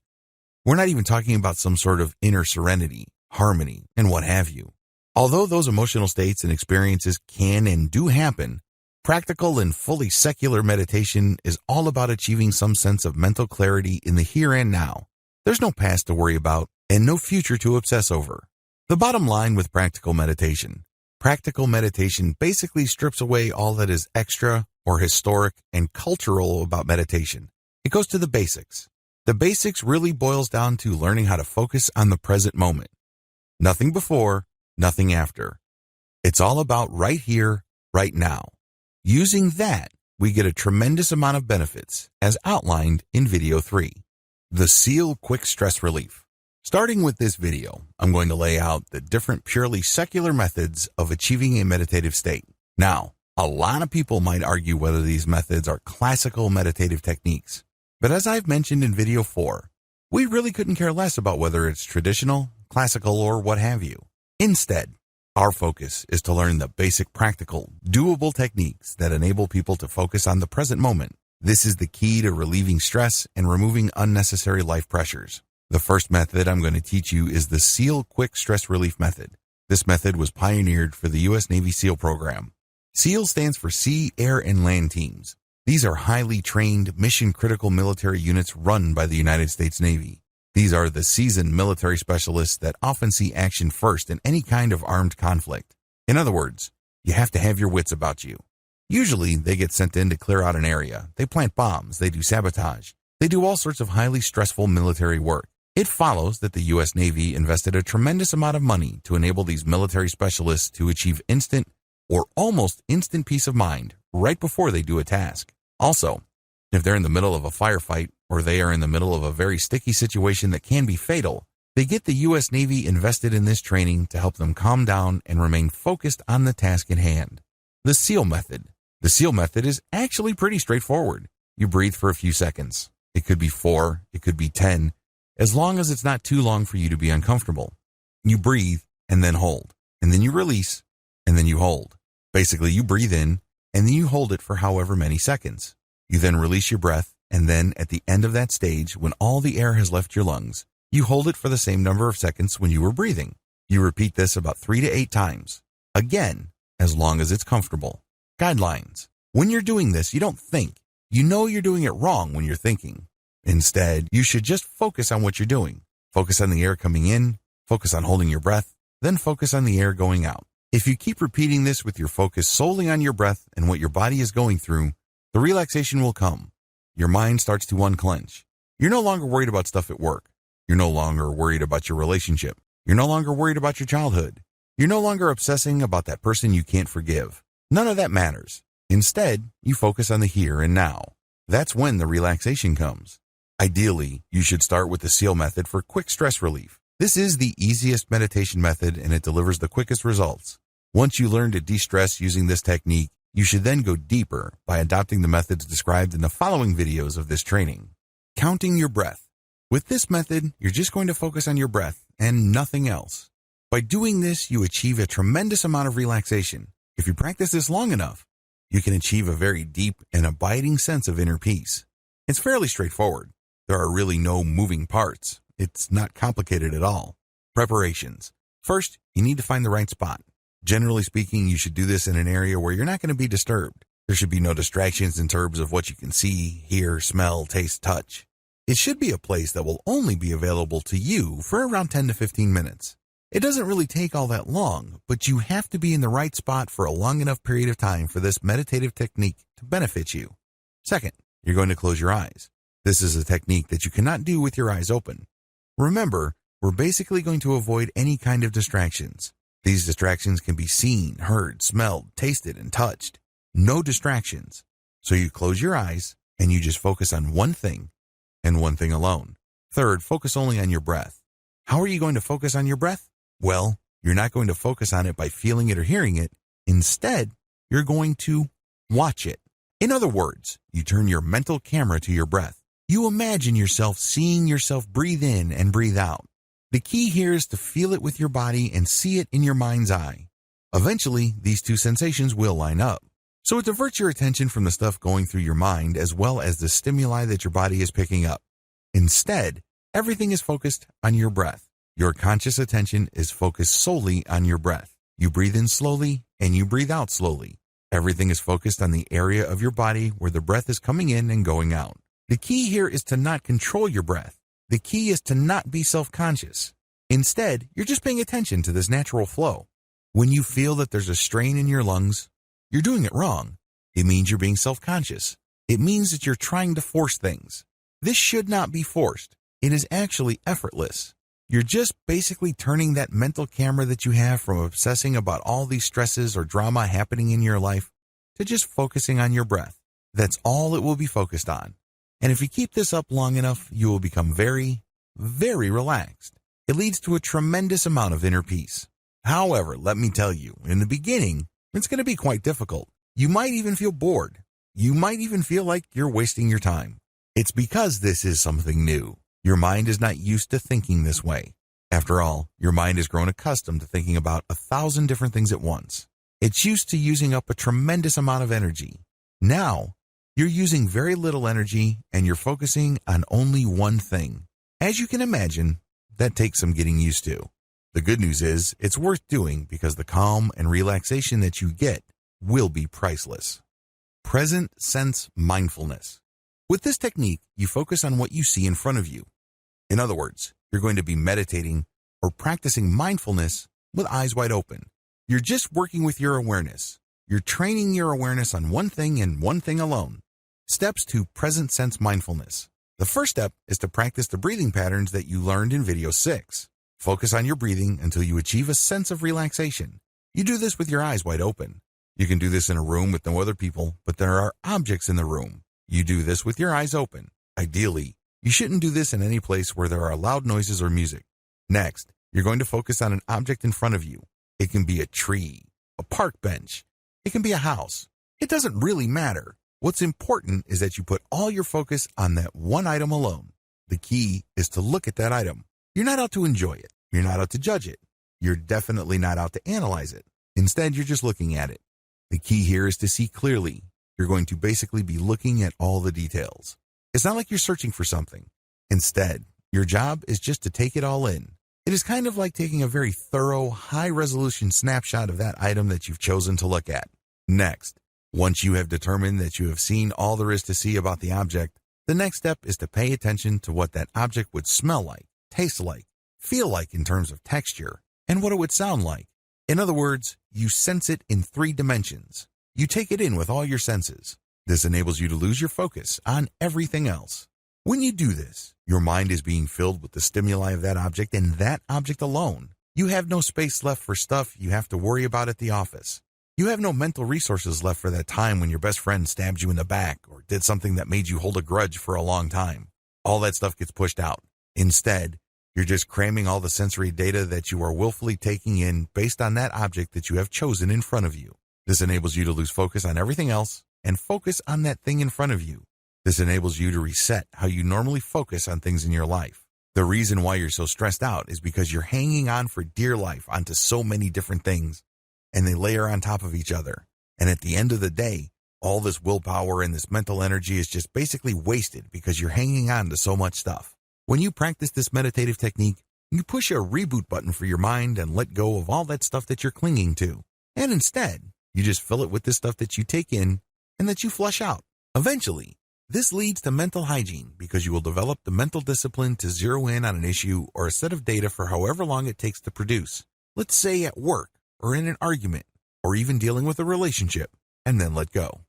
We're not even talking about some sort of inner serenity, harmony, and what have you. Although those emotional states and experiences can and do happen, practical and fully secular meditation is all about achieving some sense of mental clarity in the here and now. There's no past to worry about and no future to obsess over. The bottom line with practical meditation basically strips away all that is extra or historic and cultural about meditation. It goes to the basics. The basics really boils down to learning how to focus on the present moment. Nothing before, nothing after. It's all about right here, right now. Using that, we get a tremendous amount of benefits, as outlined in video 3. The SEAL Quick Stress Relief. Starting with this video, I'm going to lay out the different purely secular methods of achieving a meditative state. Now, a lot of people might argue whether these methods are classical meditative techniques. But as I've mentioned in video 4, we really couldn't care less about whether it's traditional, classical, or what have you. Instead, our focus is to learn the basic practical, doable techniques that enable people to focus on the present moment. This is the key to relieving stress and removing unnecessary life pressures. The first method I'm going to teach you is the SEAL Quick Stress Relief Method. This method was pioneered for the U.S. Navy SEAL program. SEAL stands for Sea, Air, and Land Teams. These are highly trained, mission-critical military units run by the United States Navy. These are the seasoned military specialists that often see action first in any kind of armed conflict. In other words, you have to have your wits about you. Usually, they get sent in to clear out an area. They plant bombs. They do sabotage. They do all sorts of highly stressful military work. It follows that the U.S. Navy invested a tremendous amount of money to enable these military specialists to achieve instant or almost instant peace of mind right before they do a task. Also, if they're in the middle of a firefight or they are in the middle of a very sticky situation that can be fatal, they get the U.S. Navy invested in this training to help them calm down and remain focused on the task at hand. The SEAL method. The SEAL method is actually pretty straightforward. You breathe for a few seconds. It could be 4, it could be 10, as long as it's not too long for you to be uncomfortable. You breathe and then hold, and then you release, and then you hold. Basically, you breathe in, and then you hold it for however many seconds. You then release your breath, and then at the end of that stage, when all the air has left your lungs, you hold it for the same number of seconds when you were breathing. You repeat this about 3 to 8 times. Again, as long as it's comfortable. Guidelines. When you're doing this, you don't think. You know you're doing it wrong when you're thinking. Instead, you should just focus on what you're doing. Focus on the air coming in, focus on holding your breath, then focus on the air going out. If you keep repeating this with your focus solely on your breath and what your body is going through, the relaxation will come. Your mind starts to unclench. You're no longer worried about stuff at work. You're no longer worried about your relationship. You're no longer worried about your childhood. You're no longer obsessing about that person you can't forgive. None of that matters. Instead, you focus on the here and now. That's when the relaxation comes. Ideally, you should start with the SEAL method for quick stress relief. This is the easiest meditation method and it delivers the quickest results. Once you learn to de-stress using this technique, you should then go deeper by adopting the methods described in the following videos of this training. Counting your breath. With this method, you're just going to focus on your breath and nothing else. By doing this, you achieve a tremendous amount of relaxation. If you practice this long enough, you can achieve a very deep and abiding sense of inner peace. It's fairly straightforward. There are really no moving parts. It's not complicated at all. Preparations. First, you need to find the right spot. Generally speaking, you should do this in an area where you're not going to be disturbed. There should be no distractions in terms of what you can see, hear, smell, taste, touch. It should be a place that will only be available to you for around 10 to 15 minutes. It doesn't really take all that long, but you have to be in the right spot for a long enough period of time for this meditative technique to benefit you. Second, you're going to close your eyes. This is a technique that you cannot do with your eyes open. Remember, we're basically going to avoid any kind of distractions. These distractions can be seen, heard, smelled, tasted, and touched. No distractions. So you close your eyes and you just focus on one thing and one thing alone. Third, focus only on your breath. How are you going to focus on your breath? Well, you're not going to focus on it by feeling it or hearing it. Instead, you're going to watch it. In other words, you turn your mental camera to your breath. You imagine yourself seeing yourself breathe in and breathe out. The key here is to feel it with your body and see it in your mind's eye. Eventually, these two sensations will line up. So it diverts your attention from the stuff going through your mind as well as the stimuli that your body is picking up. Instead, everything is focused on your breath. Your conscious attention is focused solely on your breath. You breathe in slowly and you breathe out slowly. Everything is focused on the area of your body where the breath is coming in and going out. The key here is to not control your breath. The key is to not be self-conscious. Instead, you're just paying attention to this natural flow. When you feel that there's a strain in your lungs, you're doing it wrong. It means you're being self-conscious. It means that you're trying to force things. This should not be forced. It is actually effortless. You're just basically turning that mental camera that you have from obsessing about all these stresses or drama happening in your life to just focusing on your breath. That's all it will be focused on. And if you keep this up long enough, you will become very, very relaxed. It leads to a tremendous amount of inner peace. However, let me tell you, in the beginning, it's going to be quite difficult. You might even feel bored. You might even feel like you're wasting your time. It's because this is something new. Your mind is not used to thinking this way. After all, your mind has grown accustomed to thinking about 1,000 different things at once. It's used to using up a tremendous amount of energy. Now, you're using very little energy and you're focusing on only one thing. As you can imagine, that takes some getting used to. The good news is it's worth doing because the calm and relaxation that you get will be priceless. Present sense mindfulness. With this technique, you focus on what you see in front of you. In other words, you're going to be meditating or practicing mindfulness with eyes wide open. You're just working with your awareness. You're training your awareness on one thing and one thing alone. Steps to present sense mindfulness. The first step is to practice the breathing patterns that you learned in video 6. Focus on your breathing until you achieve a sense of relaxation. You do this with your eyes wide open. You can do this in a room with no other people, but there are objects in the room. You do this with your eyes open. Ideally, you shouldn't do this in any place where there are loud noises or music. Next, you're going to focus on an object in front of you. It can be a tree, a park bench. It can be a house. It doesn't really matter. What's important is that you put all your focus on that one item alone. The key is to look at that item. You're not out to enjoy it. You're not out to judge it. You're definitely not out to analyze it. Instead, you're just looking at it. The key here is to see clearly. You're going to basically be looking at all the details. It's not like you're searching for something. Instead, your job is just to take it all in. It is kind of like taking a very thorough, high-resolution snapshot of that item that you've chosen to look at. Next, once you have determined that you have seen all there is to see about the object, the next step is to pay attention to what that object would smell like, taste like, feel like in terms of texture, and what it would sound like. In other words, you sense it in 3 dimensions. You take it in with all your senses. This enables you to lose your focus on everything else. When you do this, your mind is being filled with the stimuli of that object and that object alone. You have no space left for stuff you have to worry about at the office. You have no mental resources left for that time when your best friend stabbed you in the back or did something that made you hold a grudge for a long time. All that stuff gets pushed out. Instead, you're just cramming all the sensory data that you are willfully taking in based on that object that you have chosen in front of you. This enables you to lose focus on everything else and focus on that thing in front of you. This enables you to reset how you normally focus on things in your life. The reason why you're so stressed out is because you're hanging on for dear life onto so many different things, and they layer on top of each other. And at the end of the day, all this willpower and this mental energy is just basically wasted because you're hanging on to so much stuff. When you practice this meditative technique, you push a reboot button for your mind and let go of all that stuff that you're clinging to. And instead, you just fill it with the stuff that you take in and that you flush out. Eventually, this leads to mental hygiene because you will develop the mental discipline to zero in on an issue or a set of data for however long it takes to produce. Let's say at work or in an argument or even dealing with a relationship, and then let go.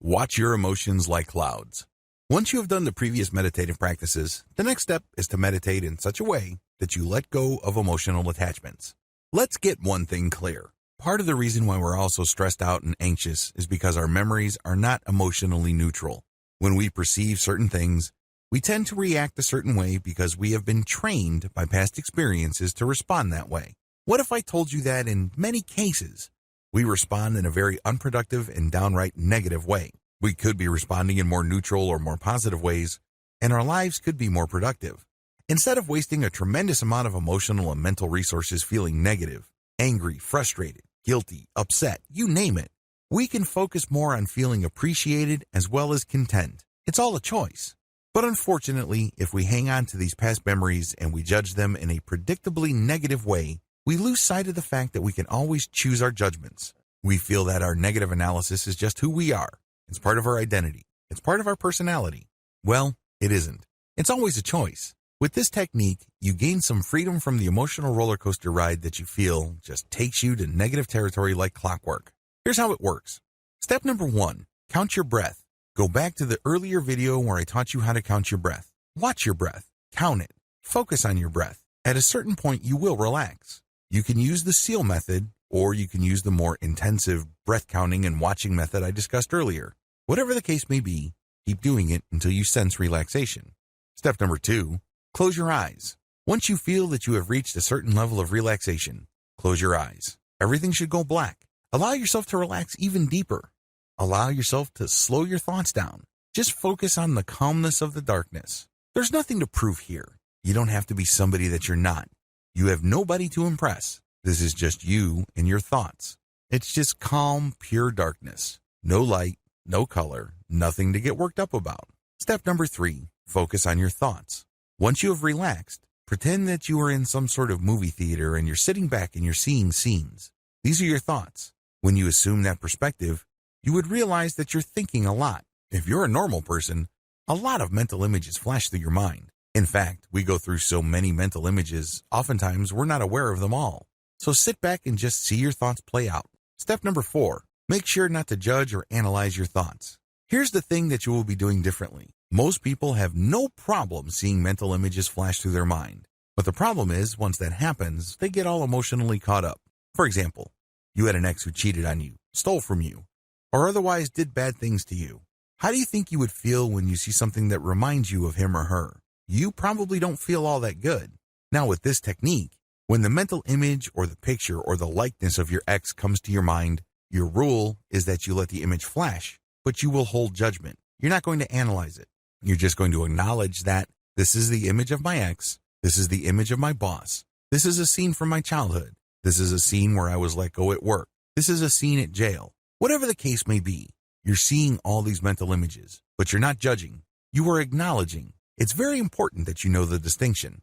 Watch your emotions like clouds. Once you have done the previous meditative practices, the next step is to meditate in such a way that you let go of emotional attachments. Let's get one thing clear. Part of the reason why we're all so stressed out and anxious is because our memories are not emotionally neutral. When we perceive certain things, we tend to react a certain way because we have been trained by past experiences to respond that way. What if I told you that in many cases, we respond in a very unproductive and downright negative way? We could be responding in more neutral or more positive ways, and our lives could be more productive. Instead of wasting a tremendous amount of emotional and mental resources feeling negative, angry, frustrated, guilty, upset, you name it, We can focus more on feeling appreciated as well as content. It's all a choice. But unfortunately, if we hang on to these past memories and we judge them in a predictably negative way, we lose sight of the fact that we can always choose our judgments. We feel that our negative analysis is just who we are. It's part of our identity. It's part of our personality. Well, it isn't. It's always a choice. With this technique, you gain some freedom from the emotional roller coaster ride that you feel just takes you to negative territory like clockwork. Here's how it works. Step number 1, count your breath. Go back to the earlier video where I taught you how to count your breath. Watch your breath. Count it. Focus on your breath. At a certain point, you will relax. You can use the SEAL method, or you can use the more intensive breath counting and watching method I discussed earlier. Whatever the case may be, keep doing it until you sense relaxation. Step number 2, close your eyes. Once you feel that you have reached a certain level of relaxation, close your eyes. Everything should go black. Allow yourself to relax even deeper. Allow yourself to slow your thoughts down. Just focus on the calmness of the darkness. There's nothing to prove here. You don't have to be somebody that you're not. You have nobody to impress. This is just you and your thoughts. It's just calm, pure darkness. No light, no color, nothing to get worked up about. Step number 3, focus on your thoughts. Once you have relaxed, pretend that you are in some sort of movie theater and you're sitting back and you're seeing scenes. These are your thoughts. When you assume that perspective, you would realize that you're thinking a lot. If you're a normal person, a lot of mental images flash through your mind. In fact, we go through so many mental images, oftentimes we're not aware of them all. So sit back and just see your thoughts play out. Step number 4, make sure not to judge or analyze your thoughts. Here's the thing that you will be doing differently. Most people have no problem seeing mental images flash through their mind. But the problem is, once that happens, they get all emotionally caught up. For example, you had an ex who cheated on you, stole from you, or otherwise did bad things to you. How do you think you would feel when you see something that reminds you of him or her? You probably don't feel all that good. Now with this technique, when the mental image or the picture or the likeness of your ex comes to your mind, your rule is that you let the image flash, but you will hold judgment. You're not going to analyze it. You're just going to acknowledge that this is the image of my ex, this is the image of my boss, this is a scene from my childhood, this is a scene where I was let go at work, this is a scene at jail. Whatever the case may be, you're seeing all these mental images, but you're not judging. You are acknowledging. It's very important that you know the distinction.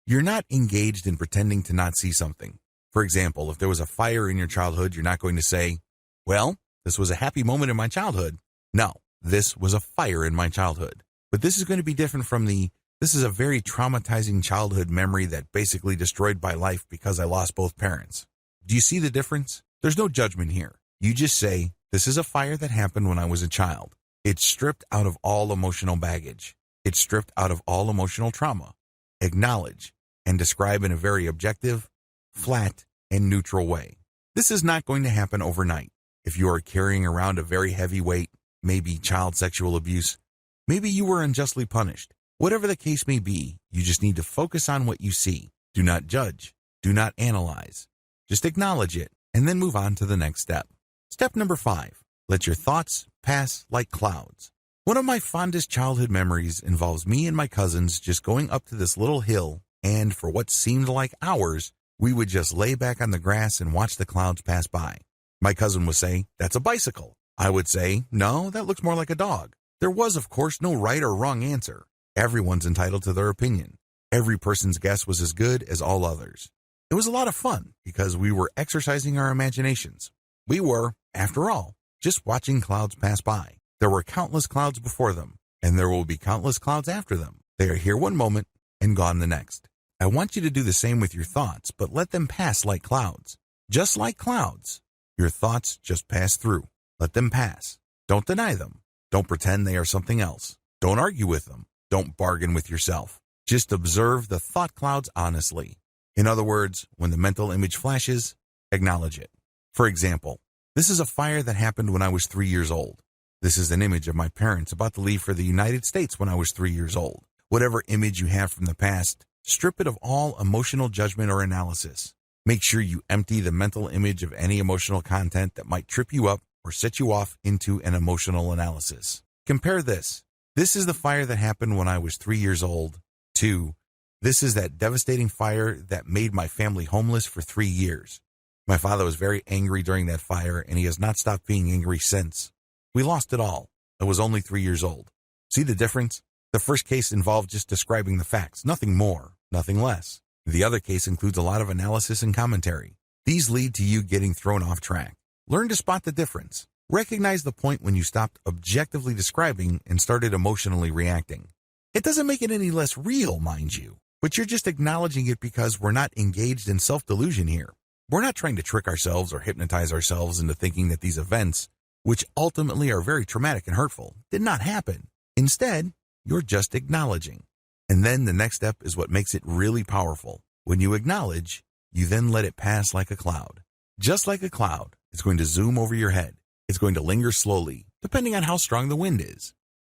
You're not engaged in pretending to not see something. For example, if there was a fire in your childhood, you're not going to say, well, this was a happy moment in my childhood. No, this was a fire in my childhood. But this is going to be different from this is a very traumatizing childhood memory that basically destroyed my life because I lost both parents. Do you see the difference? There's no judgment here. You just say, this is a fire that happened when I was a child. It's stripped out of all emotional baggage. It's stripped out of all emotional trauma. Acknowledge and describe in a very objective, flat, and neutral way. This is not going to happen overnight. If you are carrying around a very heavy weight, maybe child sexual abuse, maybe you were unjustly punished. Whatever the case may be, you just need to focus on what you see. Do not judge. Do not analyze. Just acknowledge it and then move on to the next step. Step number 5, let your thoughts pass like clouds. One of my fondest childhood memories involves me and my cousins just going up to this little hill, and for what seemed like hours, we would just lay back on the grass and watch the clouds pass by. My cousin would say, that's a bicycle. I would say, no, that looks more like a dog. There was, of course, no right or wrong answer. Everyone's entitled to their opinion. Every person's guess was as good as all others. It was a lot of fun because we were exercising our imaginations. We were, after all, just watching clouds pass by. There were countless clouds before them, and there will be countless clouds after them. They are here one moment and gone the next. I want you to do the same with your thoughts, but let them pass like clouds. Just like clouds, your thoughts just pass through. Let them pass. Don't deny them. Don't pretend they are something else. Don't argue with them. Don't bargain with yourself. Just observe the thought clouds honestly. In other words, when the mental image flashes, acknowledge it. For example, this is a fire that happened when I was 3 years old. This is an image of my parents about to leave for the United States when I was 3 years old. Whatever image you have from the past, strip it of all emotional judgment or analysis. Make sure you empty the mental image of any emotional content that might trip you up or set you off into an emotional analysis. Compare this. This is the fire that happened when I was 3 years old. 2. This is that devastating fire that made my family homeless for 3 years. My father was very angry during that fire, and he has not stopped being angry since. We lost it all. I was only 3 years old. See the difference? The first case involved just describing the facts, nothing more, nothing less. The other case includes a lot of analysis and commentary. These lead to you getting thrown off track. Learn to spot the difference. Recognize the point when you stopped objectively describing and started emotionally reacting. It doesn't make it any less real, mind you, but you're just acknowledging it because we're not engaged in self-delusion here. We're not trying to trick ourselves or hypnotize ourselves into thinking that these events, which ultimately are very traumatic and hurtful, did not happen. Instead, you're just acknowledging. And then the next step is what makes it really powerful. When you acknowledge, you then let it pass like a cloud. Just like a cloud, it's going to zoom over your head. It's going to linger slowly, depending on how strong the wind is.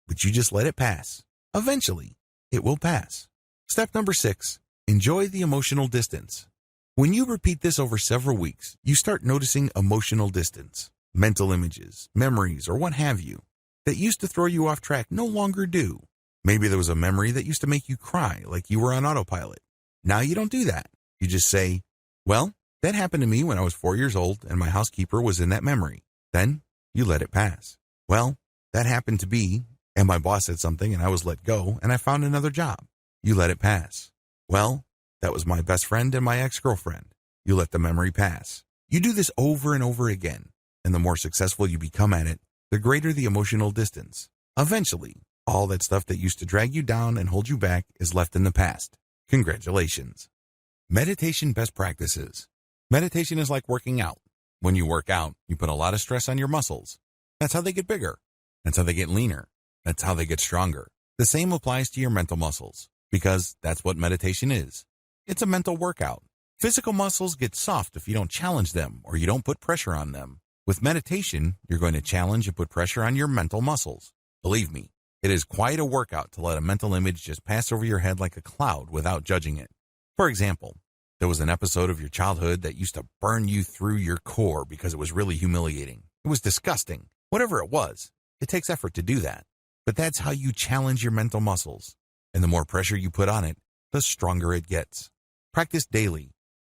But you just let it pass. Eventually, it will pass. Step number 6, enjoy the emotional distance. When you repeat this over several weeks, you start noticing emotional distance. Mental images, memories, or what have you, that used to throw you off track no longer do. Maybe there was a memory that used to make you cry like you were on autopilot. Now you don't do that. You just say, well, that happened to me when I was 4 years old and my housekeeper was in that memory. Then you let it pass. Well, that happened to be, and my boss said something and I was let go and I found another job. You let it pass. Well, that was my best friend and my ex-girlfriend. You let the memory pass. You do this over and over again, and the more successful you become at it, the greater the emotional distance. Eventually, all that stuff that used to drag you down and hold you back is left in the past. Congratulations. Meditation best practices. Meditation is like working out. When you work out, you put a lot of stress on your muscles. That's how they get bigger. That's how they get leaner. That's how they get stronger. The same applies to your mental muscles, because that's what meditation is. It's a mental workout. Physical muscles get soft if you don't challenge them or you don't put pressure on them. With meditation, you're going to challenge and put pressure on your mental muscles. Believe me, it is quite a workout to let a mental image just pass over your head like a cloud without judging it. For example, there was an episode of your childhood that used to burn you through your core because it was really humiliating. It was disgusting. Whatever it was, it takes effort to do that. But that's how you challenge your mental muscles. And the more pressure you put on it, the stronger it gets. Practice daily.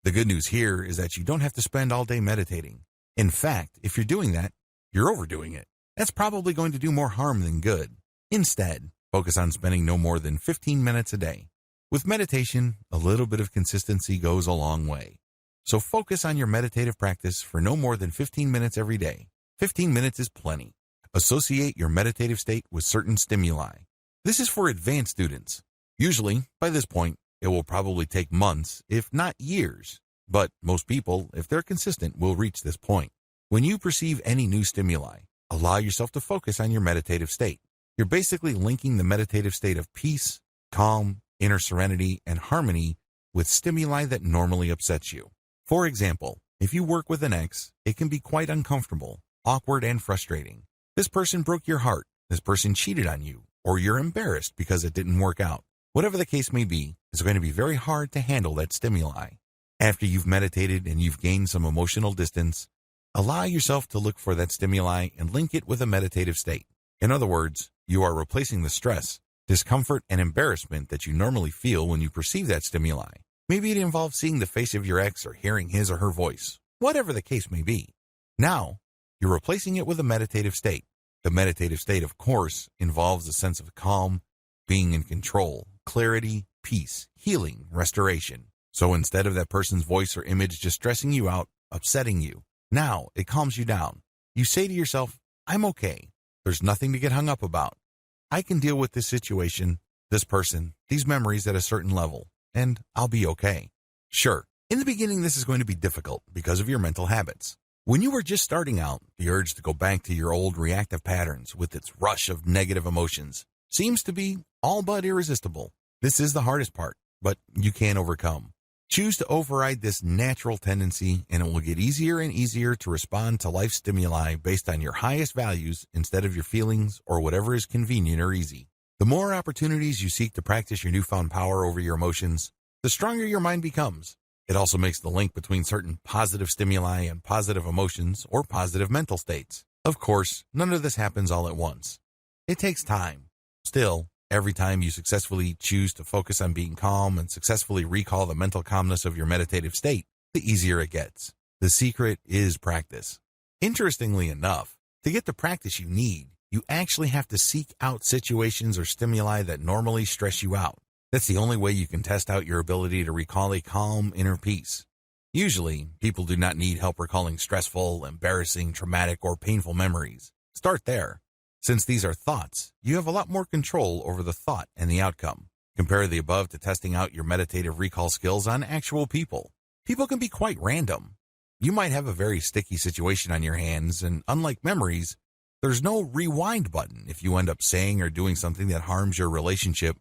The good news here is that you don't have to spend all day meditating. In fact, if you're doing that, you're overdoing it. That's probably going to do more harm than good. Instead, focus on spending no more than 15 minutes a day. With meditation, a little bit of consistency goes a long way. So focus on your meditative practice for no more than 15 minutes every day. 15 minutes is plenty. Associate your meditative state with certain stimuli. This is for advanced students. Usually, by this point, it will probably take months, if not years. But most people, if they're consistent, will reach this point. When you perceive any new stimuli, allow yourself to focus on your meditative state. You're basically linking the meditative state of peace, calm, inner serenity, and harmony with stimuli that normally upsets you. For example, if you work with an ex, it can be quite uncomfortable, awkward, and frustrating. This person broke your heart, this person cheated on you, or you're embarrassed because it didn't work out. Whatever the case may be, it's going to be very hard to handle that stimuli. After you've meditated and you've gained some emotional distance, allow yourself to look for that stimuli and link it with a meditative state. In other words, you are replacing the stress, discomfort, and embarrassment that you normally feel when you perceive that stimuli. Maybe it involves seeing the face of your ex or hearing his or her voice, whatever the case may be. Now, you're replacing it with a meditative state. The meditative state, of course, involves a sense of calm, being in control, clarity, peace, healing, restoration. So instead of that person's voice or image just stressing you out, upsetting you, now it calms you down. You say to yourself, I'm okay. There's nothing to get hung up about. I can deal with this situation, this person, these memories at a certain level, and I'll be okay. Sure, in the beginning this is going to be difficult because of your mental habits. When you were just starting out, the urge to go back to your old reactive patterns with its rush of negative emotions seems to be all but irresistible. This is the hardest part, but you can overcome. Choose to override this natural tendency, and it will get easier and easier to respond to life stimuli based on your highest values instead of your feelings or whatever is convenient or easy. The more opportunities you seek to practice your newfound power over your emotions, the stronger your mind becomes. It also makes the link between certain positive stimuli and positive emotions or positive mental states. Of course, none of this happens all at once. It takes time. Still, every time you successfully choose to focus on being calm and successfully recall the mental calmness of your meditative state, the easier it gets. The secret is practice. Interestingly enough, to get the practice you need, you actually have to seek out situations or stimuli that normally stress you out. That's the only way you can test out your ability to recall a calm inner peace. Usually, people do not need help recalling stressful, embarrassing, traumatic, or painful memories. Start there. Since these are thoughts, you have a lot more control over the thought and the outcome. Compare the above to testing out your meditative recall skills on actual people. People can be quite random. You might have a very sticky situation on your hands, and unlike memories, there's no rewind button if you end up saying or doing something that harms your relationship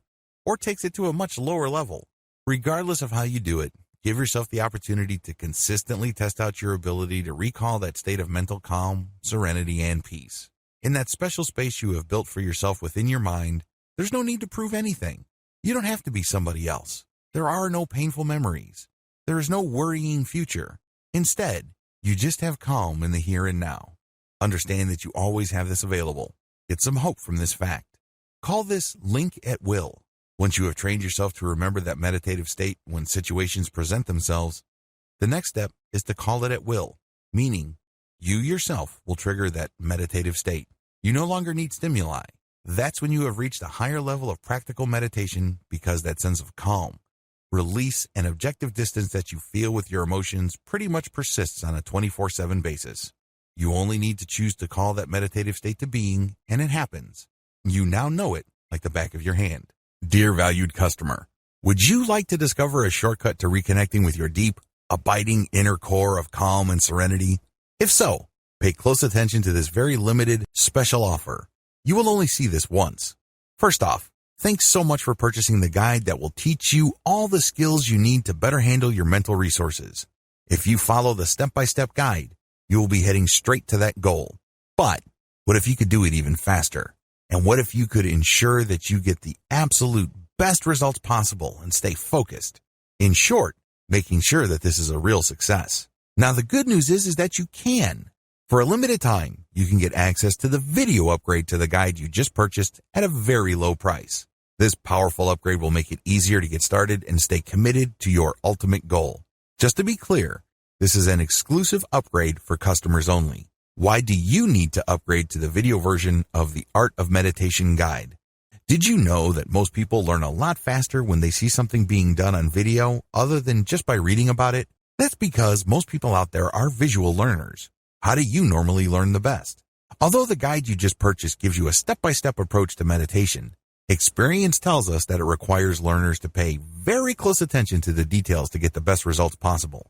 or takes it to a much lower level. Regardless of how you do it, give yourself the opportunity to consistently test out your ability to recall that state of mental calm, serenity, and peace. In that special space you have built for yourself within your mind, there's no need to prove anything. You don't have to be somebody else. There are no painful memories. There is no worrying future. Instead, you just have calm in the here and now. Understand that you always have this available. Get some hope from this fact. Call this link at will. Once you have trained yourself to remember that meditative state when situations present themselves, the next step is to call it at will, meaning you yourself will trigger that meditative state. You no longer need stimuli. That's when you have reached a higher level of practical meditation because that sense of calm, release, and objective distance that you feel with your emotions pretty much persists on a 24/7 basis. You only need to choose to call that meditative state to being, and it happens. You now know it like the back of your hand. Dear valued customer, would you like to discover a shortcut to reconnecting with your deep, abiding inner core of calm and serenity? If so, pay close attention to this very limited, special offer. You will only see this once. First off, thanks so much for purchasing the guide that will teach you all the skills you need to better handle your mental resources. If you follow the step-by-step guide, you will be heading straight to that goal. But what if you could do it even faster? And what if you could ensure that you get the absolute best results possible and stay focused? In short, making sure that this is a real success. Now, the good news is that you can. For a limited time, you can get access to the video upgrade to the guide you just purchased at a very low price. This powerful upgrade will make it easier to get started and stay committed to your ultimate goal. Just to be clear, this is an exclusive upgrade for customers only. Why do you need to upgrade to the video version of the Art of Meditation Guide? Did you know that most people learn a lot faster when they see something being done on video other than just by reading about it? That's because most people out there are visual learners. How do you normally learn the best? Although the guide you just purchased gives you a step-by-step approach to meditation, experience tells us that it requires learners to pay very close attention to the details to get the best results possible.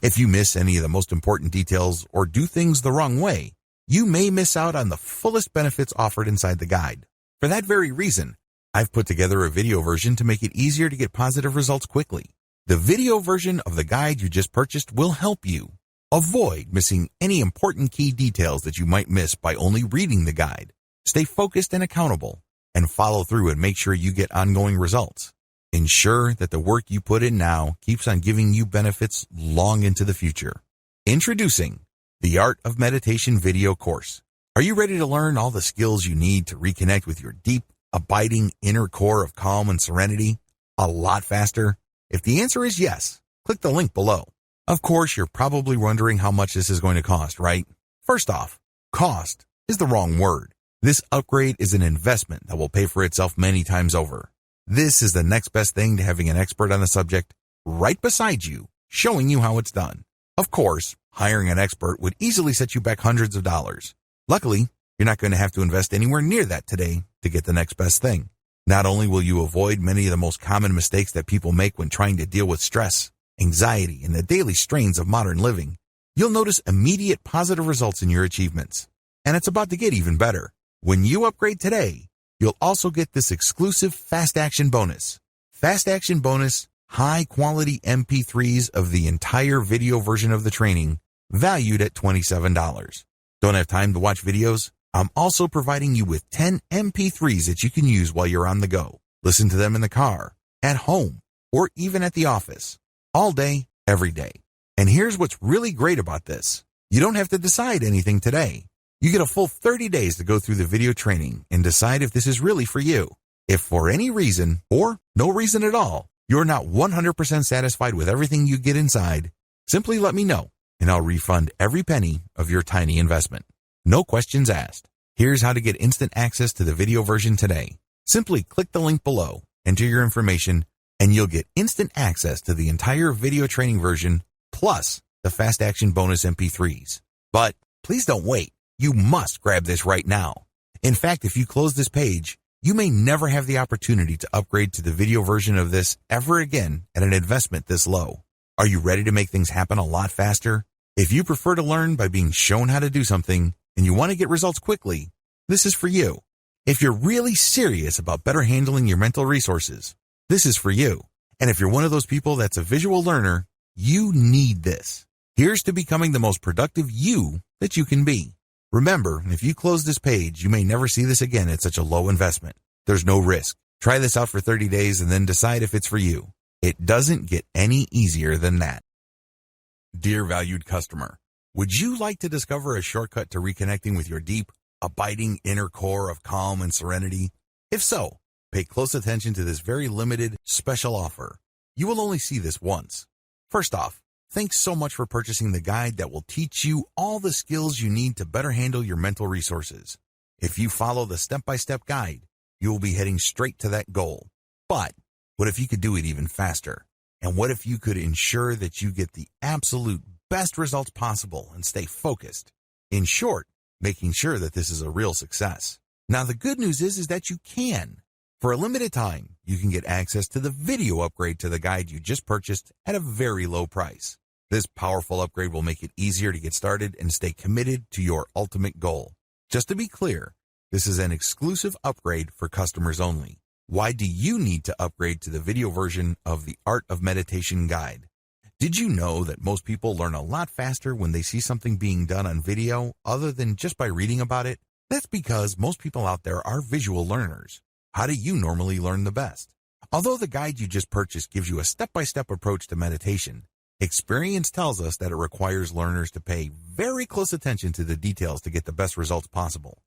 If you miss any of the most important details or do things the wrong way, you may miss out on the fullest benefits offered inside the guide. For that very reason, I've put together a video version to make it easier to get positive results quickly. The video version of the guide you just purchased will help you avoid missing any important key details that you might miss by only reading the guide. Stay focused and accountable, and follow through and make sure you get ongoing results. Ensure that the work you put in now keeps on giving you benefits long into the future. Introducing the Art of Meditation video course. Are you ready to learn all the skills you need to reconnect with your deep, abiding inner core of calm and serenity a lot faster? If the answer is yes, click the link below. Of course, you're probably wondering how much this is going to cost, right? First off, cost is the wrong word. This upgrade is an investment that will pay for itself many times over. This is the next best thing to having an expert on the subject right beside you, showing you how it's done. Of course, hiring an expert would easily set you back hundreds of dollars. Luckily, you're not going to have to invest anywhere near that today to get the next best thing. Not only will you avoid many of the most common mistakes that people make when trying to deal with stress, anxiety, and the daily strains of modern living, you'll notice immediate positive results in your achievements. And it's about to get even better. When you upgrade today, you'll also get this exclusive Fast Action bonus. Fast Action bonus, high-quality MP3s of the entire video version of the training, valued at $27. Don't have time to watch videos? I'm also providing you with 10 MP3s that you can use while you're on the go. Listen to them in the car, at home, or even at the office. All day, every day. And here's what's really great about this. You don't have to decide anything today. You get a full 30 days to go through the video training and decide if this is really for you. If for any reason, or no reason at all, you're not 100% satisfied with everything you get inside, simply let me know, and I'll refund every penny of your tiny investment. No questions asked. Here's how to get instant access to the video version today. Simply click the link below, enter your information, and you'll get instant access to the entire video training version, plus the Fast Action bonus MP3s. But please don't wait. You must grab this right now. In fact, if you close this page, you may never have the opportunity to upgrade to the video version of this ever again at an investment this low. Are you ready to make things happen a lot faster? If you prefer to learn by being shown how to do something and you want to get results quickly, this is for you. If you're really serious about better handling your mental resources, this is for you. And if you're one of those people that's a visual learner, you need this. Here's to becoming the most productive you that you can be. Remember, if you close this page, you may never see this again at such a low investment. There's no risk. Try this out for 30 days and then decide if it's for you. It doesn't get any easier than that. Dear valued customer, would you like to discover a shortcut to reconnecting with your deep, abiding inner core of calm and serenity? If so, pay close attention to this very limited, special offer. You will only see this once. First off, thanks so much for purchasing the guide that will teach you all the skills you need to better handle your mental resources. If you follow the step-by-step guide, you will be heading straight to that goal. But what if you could do it even faster? And what if you could ensure that you get the absolute best results possible and stay focused? In short, making sure that this is a real success. Now, the good news is that you can. For a limited time, you can get access to the video upgrade to the guide you just purchased at a very low price. This powerful upgrade will make it easier to get started and stay committed to your ultimate goal. Just to be clear, this is an exclusive upgrade for customers only. Why do you need to upgrade to the video version of the Art of Meditation guide? Did you know that most people learn a lot faster when they see something being done on video other than just by reading about it? That's because most people out there are visual learners. How do you normally learn the best? Although the guide you just purchased gives you a step-by-step approach to meditation, experience tells us that it requires learners to pay very close attention to the details to get the best results possible.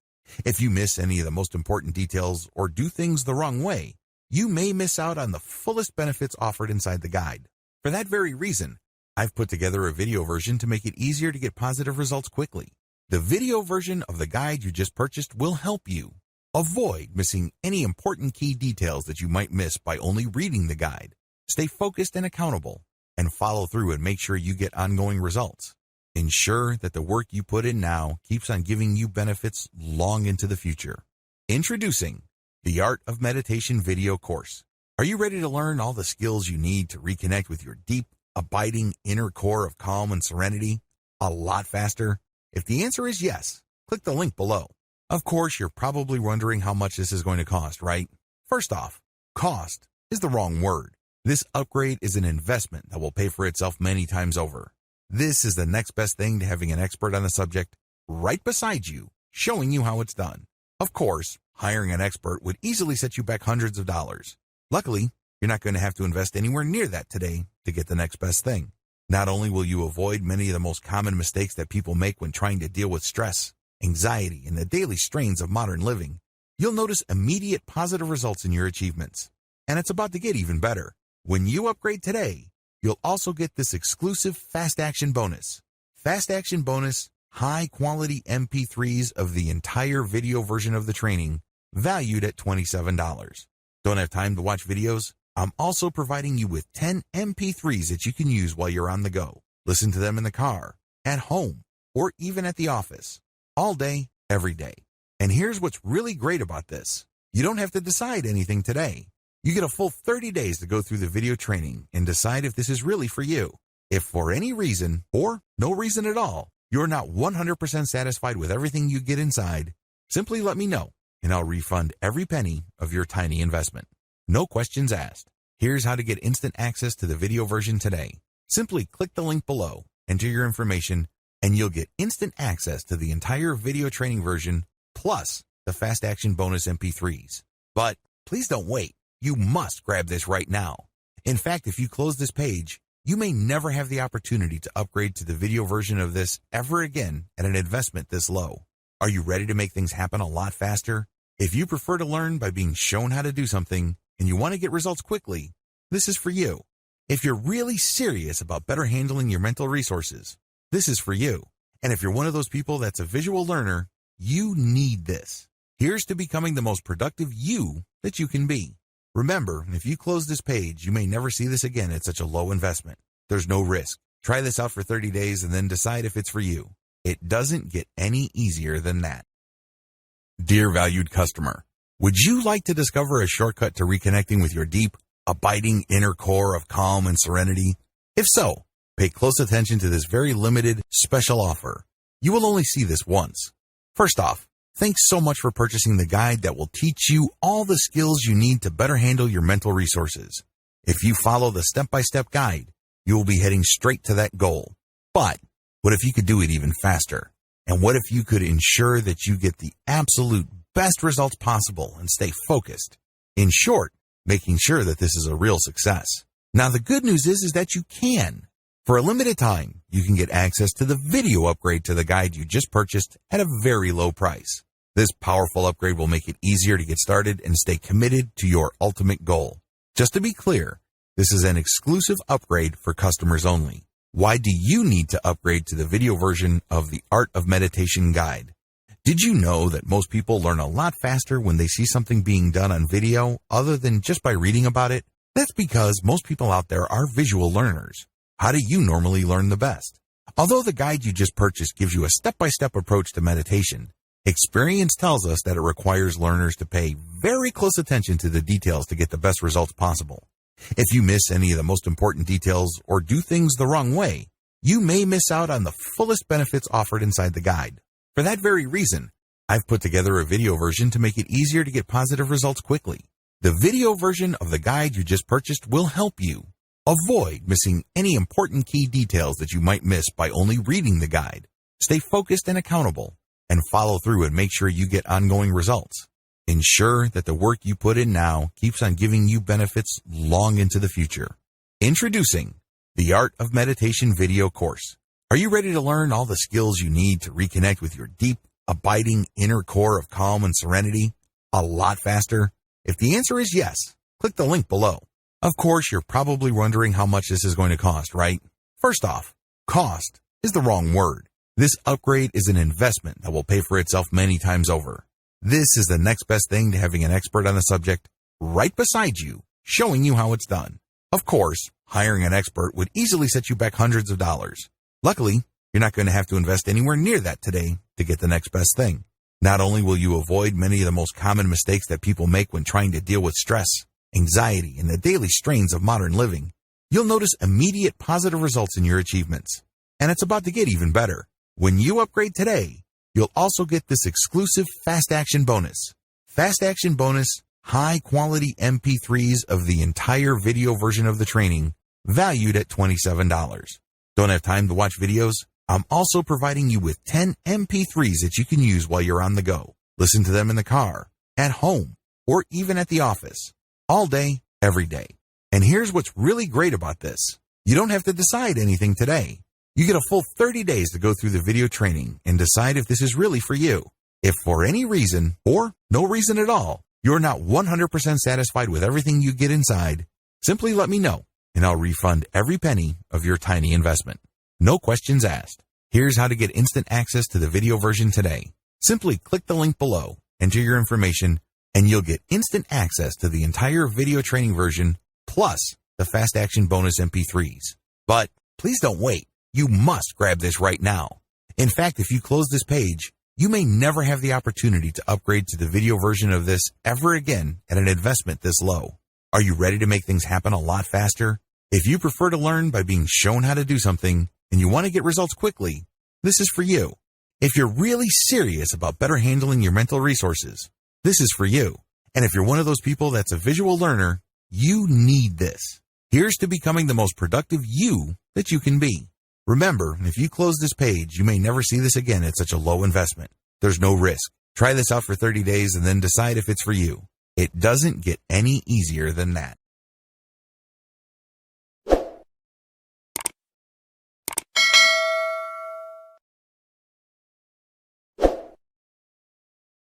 If you miss any of the most important details or do things the wrong way, you may miss out on the fullest benefits offered inside the guide. For that very reason, I've put together a video version to make it easier to get positive results quickly. The video version of the guide you just purchased will help you avoid missing any important key details that you might miss by only reading the guide. Stay focused and accountable, and follow through and make sure you get ongoing results. Ensure that the work you put in now keeps on giving you benefits long into the future. Introducing the Art of Meditation video course. Are you ready to learn all the skills you need to reconnect with your deep, abiding inner core of calm and serenity a lot faster? If the answer is yes, click the link below. Of course, you're probably wondering how much this is going to cost, right? First off, cost is the wrong word. This upgrade is an investment that will pay for itself many times over. This is the next best thing to having an expert on the subject right beside you, showing you how it's done. Of course, hiring an expert would easily set you back hundreds of dollars. Luckily, you're not going to have to invest anywhere near that today to get the next best thing. Not only will you avoid many of the most common mistakes that people make when trying to deal with stress, anxiety, and the daily strains of modern living, you'll notice immediate positive results in your achievements. And it's about to get even better. When you upgrade today, you'll also get this exclusive Fast Action bonus. Fast Action bonus, high-quality MP3s of the entire video version of the training, valued at $27. Don't have time to watch videos? I'm also providing you with 10 MP3s that you can use while you're on the go. Listen to them in the car, at home, or even at the office. All day, every day. And here's what's really great about this. You don't have to decide anything today. You get a full 30 days to go through the video training and decide if this is really for you. If for any reason, or no reason at all, you're not 100% satisfied with everything you get inside, simply let me know, and I'll refund every penny of your tiny investment. No questions asked. Here's how to get instant access to the video version today. Simply click the link below, enter your information, and you'll get instant access to the entire video training version, plus the Fast Action bonus MP3s. But please don't wait. You must grab this right now. In fact, if you close this page, you may never have the opportunity to upgrade to the video version of this ever again at an investment this low. Are you ready to make things happen a lot faster? If you prefer to learn by being shown how to do something and you want to get results quickly, this is for you. If you're really serious about better handling your mental resources, this is for you. And if you're one of those people that's a visual learner, you need this. Here's to becoming the most productive you that you can be. Remember, if you close this page, you may never see this again at such a low investment. There's no risk. Try this out for 30 days and then decide if it's for you. It doesn't get any easier than that. Dear valued customer, would you like to discover a shortcut to reconnecting with your deep, abiding inner core of calm and serenity? If so, pay close attention to this very limited, special offer. You will only see this once. First off, thanks so much for purchasing the guide that will teach you all the skills you need to better handle your mental resources. If you follow the step-by-step guide, you will be heading straight to that goal. But what if you could do it even faster? And what if you could ensure that you get the absolute best results possible and stay focused? In short, making sure that this is a real success. Now, the good news is that you can. For a limited time, you can get access to the video upgrade to the guide you just purchased at a very low price. This powerful upgrade will make it easier to get started and stay committed to your ultimate goal. Just to be clear, this is an exclusive upgrade for customers only. Why do you need to upgrade to the video version of the Art of Meditation guide? Did you know that most people learn a lot faster when they see something being done on video other than just by reading about it? That's because most people out there are visual learners. How do you normally learn the best? Although the guide you just purchased gives you a step-by-step approach to meditation, experience tells us that it requires learners to pay very close attention to the details to get the best results possible. If you miss any of the most important details or do things the wrong way, you may miss out on the fullest benefits offered inside the guide. For that very reason, I've put together a video version to make it easier to get positive results quickly. The video version of the guide you just purchased will help you avoid missing any important key details that you might miss by only reading the guide. Stay focused and accountable, and follow through and make sure you get ongoing results. Ensure that the work you put in now keeps on giving you benefits long into the future. Introducing the Art of Meditation video course. Are you ready to learn all the skills you need to reconnect with your deep, abiding inner core of calm and serenity a lot faster? If the answer is yes, click the link below. Of course, you're probably wondering how much this is going to cost, right? First off, cost is the wrong word. This upgrade is an investment that will pay for itself many times over. This is the next best thing to having an expert on the subject right beside you, showing you how it's done. Of course, hiring an expert would easily set you back hundreds of dollars. Luckily, you're not going to have to invest anywhere near that today to get the next best thing. Not only will you avoid many of the most common mistakes that people make when trying to deal with stress, anxiety, and the daily strains of modern living, you'll notice immediate positive results in your achievements. And it's about to get even better. When you upgrade today, you'll also get this exclusive Fast Action bonus. Fast Action bonus, high-quality MP3s of the entire video version of the training, valued at $27. Don't have time to watch videos? I'm also providing you with 10 MP3s that you can use while you're on the go. Listen to them in the car, at home, or even at the office. All day, every day. And here's what's really great about this. You don't have to decide anything today. You get a full 30 days to go through the video training and decide if this is really for you. If for any reason, or no reason at all, you're not 100% satisfied with everything you get inside, simply let me know, and I'll refund every penny of your tiny investment. No questions asked. Here's how to get instant access to the video version today. Simply click the link below, enter your information, and you'll get instant access to the entire video training version, plus the Fast Action bonus MP3s. But please don't wait. You must grab this right now. In fact, if you close this page, you may never have the opportunity to upgrade to the video version of this ever again at an investment this low. Are you ready to make things happen a lot faster? If you prefer to learn by being shown how to do something and you want to get results quickly, this is for you. If you're really serious about better handling your mental resources, this is for you. And if you're one of those people that's a visual learner, you need this. Here's to becoming the most productive you that you can be. Remember, if you close this page, you may never see this again at such a low investment. There's no risk. Try this out for 30 days and then decide if it's for you. It doesn't get any easier than that.